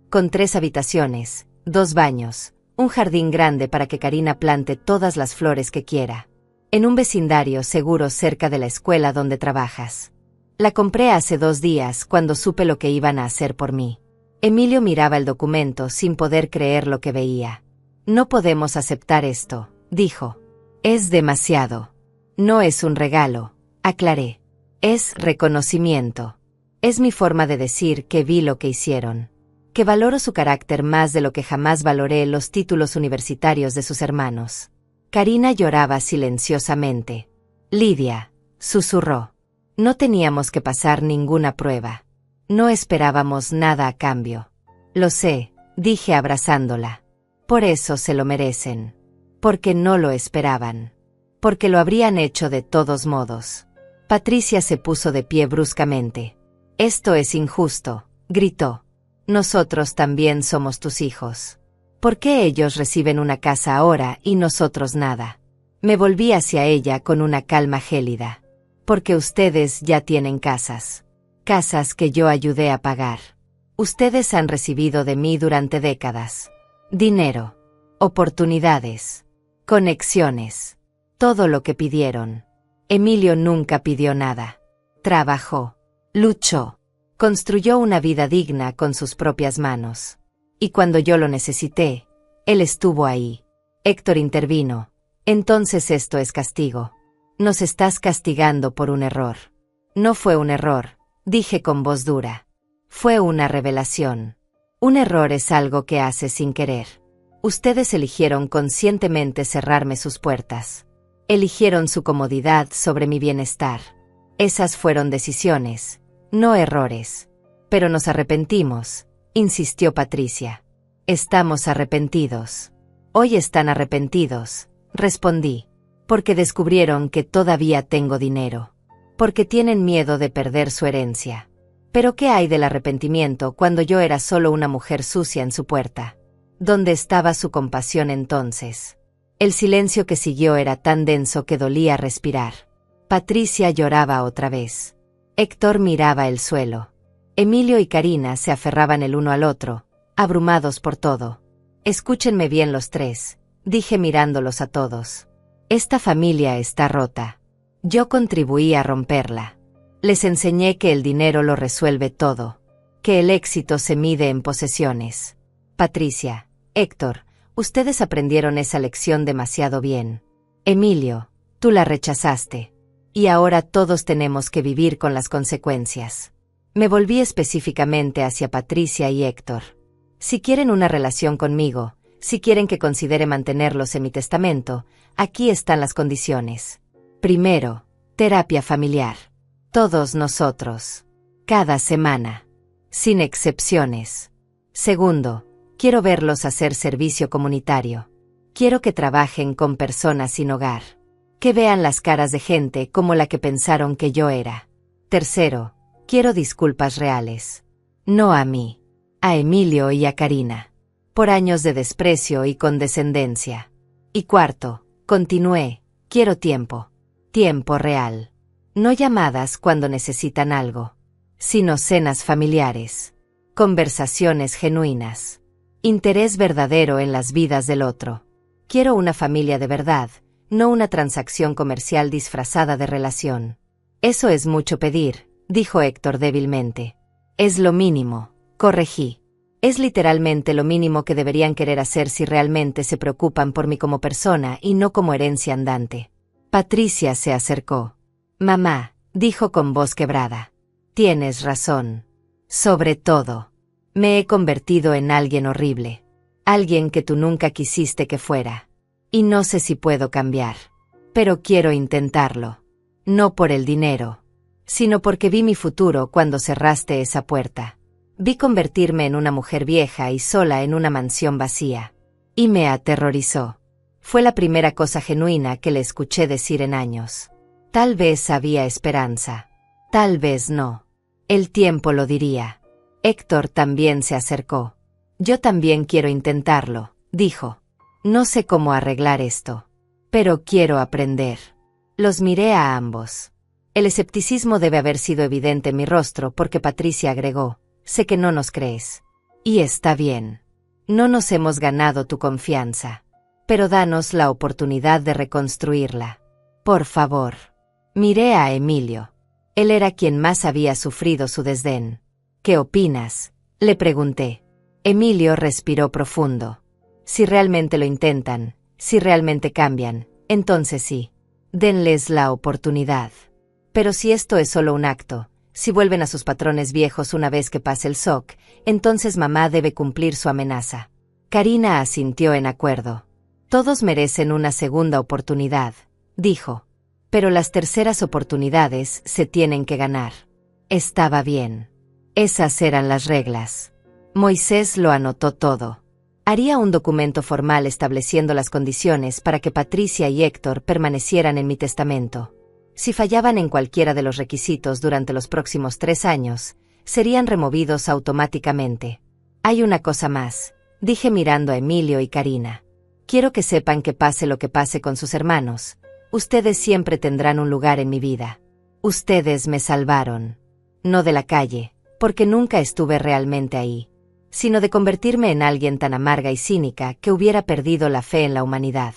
Con 3 habitaciones, 2 baños, un jardín grande para que Karina plante todas las flores que quiera. En un vecindario seguro cerca de la escuela donde trabajas. La compré hace 2 días cuando supe lo que iban a hacer por mí. Emilio miraba el documento sin poder creer lo que veía. No podemos aceptar esto, dijo. Es demasiado. No es un regalo, aclaré. Es reconocimiento. Es mi forma de decir que vi lo que hicieron. Que valoro su carácter más de lo que jamás valoré los títulos universitarios de sus hermanos. Karina lloraba silenciosamente. Lidia, susurró. No teníamos que pasar ninguna prueba. No esperábamos nada a cambio. Lo sé, dije abrazándola. Por eso se lo merecen. Porque no lo esperaban. Porque lo habrían hecho de todos modos. Patricia se puso de pie bruscamente. Esto es injusto, gritó. Nosotros también somos tus hijos. ¿Por qué ellos reciben una casa ahora y nosotros nada? Me volví hacia ella con una calma gélida. Porque ustedes ya tienen casas. Casas que yo ayudé a pagar. Ustedes han recibido de mí durante décadas. Dinero. Oportunidades. Conexiones. Todo lo que pidieron. Emilio nunca pidió nada. Trabajó. Luchó. Construyó una vida digna con sus propias manos. Y cuando yo lo necesité, él estuvo ahí. Héctor intervino. Entonces esto es castigo. Nos estás castigando por un error. No fue un error, dije con voz dura. Fue una revelación. Un error es algo que haces sin querer. Ustedes eligieron conscientemente cerrarme sus puertas. Eligieron su comodidad sobre mi bienestar. Esas fueron decisiones, no errores. Pero nos arrepentimos, insistió Patricia. Estamos arrepentidos. Hoy están arrepentidos, respondí. Porque descubrieron que todavía tengo dinero. Porque tienen miedo de perder su herencia. Pero ¿qué hay del arrepentimiento cuando yo era solo una mujer sucia en su puerta? ¿Dónde estaba su compasión entonces? El silencio que siguió era tan denso que dolía respirar. Patricia lloraba otra vez. Héctor miraba el suelo. Emilio y Karina se aferraban el uno al otro, abrumados por todo. Escúchenme bien los 3, dije mirándolos a todos. Esta familia está rota. Yo contribuí a romperla. Les enseñé que el dinero lo resuelve todo. Que el éxito se mide en posesiones. Patricia, Héctor, ustedes aprendieron esa lección demasiado bien. Emilio, tú la rechazaste. Y ahora todos tenemos que vivir con las consecuencias. Me volví específicamente hacia Patricia y Héctor. Si quieren una relación conmigo, si quieren que considere mantenerlos en mi testamento, aquí están las condiciones. Primero, terapia familiar. Todos nosotros. Cada semana. Sin excepciones. Segundo, quiero verlos hacer servicio comunitario. Quiero que trabajen con personas sin hogar. Que vean las caras de gente como la que pensaron que yo era. Tercero, quiero disculpas reales. No a mí. A Emilio y a Karina. Por años de desprecio y condescendencia. Y cuarto, continué, quiero tiempo. Tiempo real. No llamadas cuando necesitan algo. Sino cenas familiares. Conversaciones genuinas. Interés verdadero en las vidas del otro. Quiero una familia de verdad, no una transacción comercial disfrazada de relación. Eso es mucho pedir, dijo Héctor débilmente. Es lo mínimo, corregí. Es literalmente lo mínimo que deberían querer hacer si realmente se preocupan por mí como persona y no como herencia andante. Patricia se acercó. Mamá, dijo con voz quebrada. Tienes razón. Sobre todo, me he convertido en alguien horrible. Alguien que tú nunca quisiste que fuera. Y no sé si puedo cambiar. Pero quiero intentarlo. No por el dinero, sino porque vi mi futuro cuando cerraste esa puerta. Vi convertirme en una mujer vieja y sola en una mansión vacía. Y me aterrorizó. Fue la primera cosa genuina que le escuché decir en años. Tal vez había esperanza. Tal vez no. El tiempo lo diría. Héctor también se acercó. Yo también quiero intentarlo, dijo. No sé cómo arreglar esto. Pero quiero aprender. Los miré a ambos. El escepticismo debe haber sido evidente en mi rostro porque Patricia agregó. Sé que no nos crees. Y está bien. No nos hemos ganado tu confianza. Pero danos la oportunidad de reconstruirla. Por favor. Miré a Emilio. Él era quien más había sufrido su desdén. ¿Qué opinas?, le pregunté. Emilio respiró profundo. Si realmente lo intentan, si realmente cambian, entonces sí. Denles la oportunidad. Pero si esto es solo un acto, si vuelven a sus patrones viejos una vez que pase el shock, entonces mamá debe cumplir su amenaza. Karina asintió en acuerdo. Todos merecen una segunda oportunidad, dijo. Pero las terceras oportunidades se tienen que ganar. Estaba bien. Esas eran las reglas. Moisés lo anotó todo. Haría un documento formal estableciendo las condiciones para que Patricia y Héctor permanecieran en mi testamento. Si fallaban en cualquiera de los requisitos durante los próximos 3 años, serían removidos automáticamente. Hay una cosa más, dije mirando a Emilio y Karina. Quiero que sepan que pase lo que pase con sus hermanos, ustedes siempre tendrán un lugar en mi vida. Ustedes me salvaron. No de la calle, porque nunca estuve realmente ahí, sino de convertirme en alguien tan amarga y cínica que hubiera perdido la fe en la humanidad.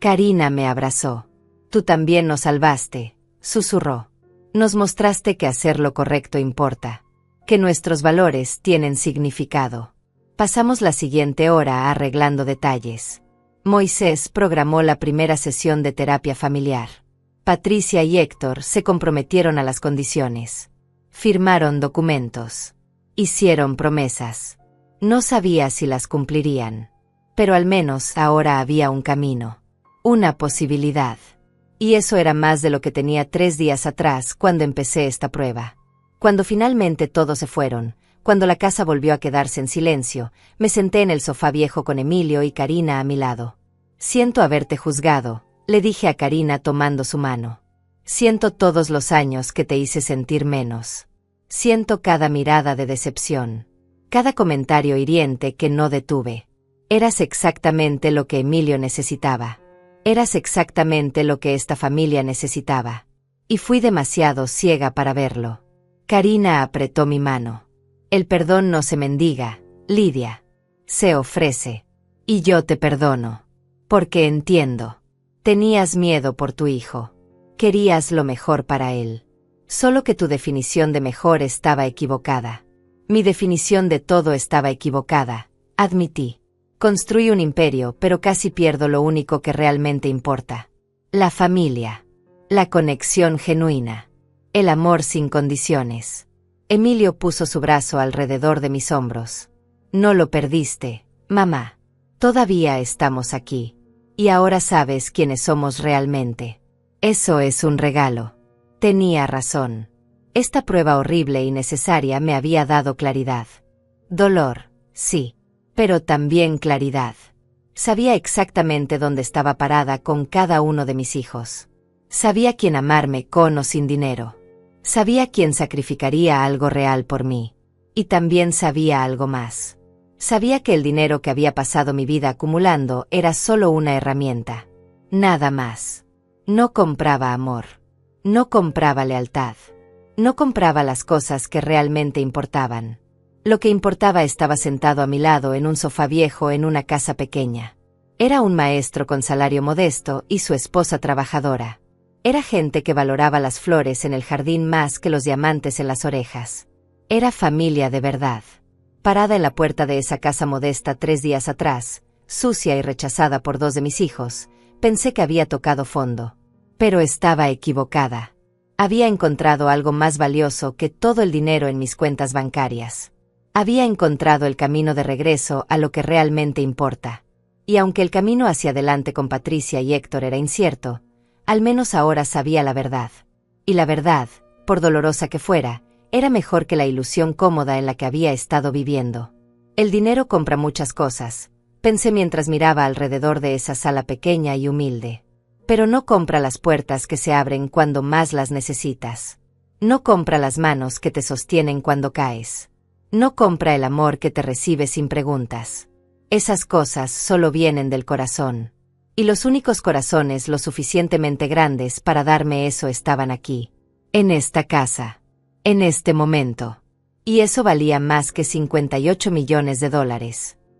Karina me abrazó. Tú también nos salvaste, susurró. Nos mostraste que hacer lo correcto importa, que nuestros valores tienen significado. Pasamos la siguiente hora arreglando detalles. Moisés programó la primera sesión de terapia familiar. Patricia y Héctor se comprometieron a las condiciones. Firmaron documentos. Hicieron promesas. No sabía si las cumplirían. Pero al menos ahora había un camino. Una posibilidad. Y eso era más de lo que tenía 3 días atrás cuando empecé esta prueba. Cuando finalmente todos se fueron, cuando la casa volvió a quedarse en silencio, me senté en el sofá viejo con Emilio y Karina a mi lado. Siento haberte juzgado, le dije a Karina tomando su mano. Siento todos los años que te hice sentir menos. Siento cada mirada de decepción. Cada comentario hiriente que no detuve. Eras exactamente lo que Emilio necesitaba. Eras exactamente lo que esta familia necesitaba. Y fui demasiado ciega para verlo. Karina apretó mi mano. El perdón no se mendiga, Lidia. Se ofrece. Y yo te perdono. Porque entiendo. Tenías miedo por tu hijo. Querías lo mejor para él. Solo que tu definición de mejor estaba equivocada. Mi definición de todo estaba equivocada, admití. Construí un imperio, pero casi pierdo lo único que realmente importa. La familia. La conexión genuina. El amor sin condiciones. Emilio puso su brazo alrededor de mis hombros. No lo perdiste, mamá. Todavía estamos aquí. Y ahora sabes quiénes somos realmente. Eso es un regalo. Tenía razón. Esta prueba horrible y necesaria me había dado claridad. Dolor, sí. Pero también claridad. Sabía exactamente dónde estaba parada con cada uno de mis hijos. Sabía quién amarme con o sin dinero. Sabía quién sacrificaría algo real por mí. Y también sabía algo más. Sabía que el dinero que había pasado mi vida acumulando era solo una herramienta. Nada más. No compraba amor. No compraba lealtad. No compraba las cosas que realmente importaban. Lo que importaba estaba sentado a mi lado en un sofá viejo en una casa pequeña. Era un maestro con salario modesto y su esposa trabajadora. Era gente que valoraba las flores en el jardín más que los diamantes en las orejas. Era familia de verdad. Parada en la puerta de esa casa modesta 3 días atrás, sucia y rechazada por 2 de mis hijos, pensé que había tocado fondo. Pero estaba equivocada. Había encontrado algo más valioso que todo el dinero en mis cuentas bancarias. Había encontrado el camino de regreso a lo que realmente importa. Y aunque el camino hacia adelante con Patricia y Héctor era incierto, al menos ahora sabía la verdad. Y la verdad, por dolorosa que fuera, era mejor que la ilusión cómoda en la que había estado viviendo. El dinero compra muchas cosas, pensé mientras miraba alrededor de esa sala pequeña y humilde. Pero no compra las puertas que se abren cuando más las necesitas. No compra las manos que te sostienen cuando caes. No compra el amor que te recibe sin preguntas. Esas cosas solo vienen del corazón. Y los únicos corazones lo suficientemente grandes para darme eso estaban aquí. En esta casa. En este momento. Y eso valía más que $58 millones.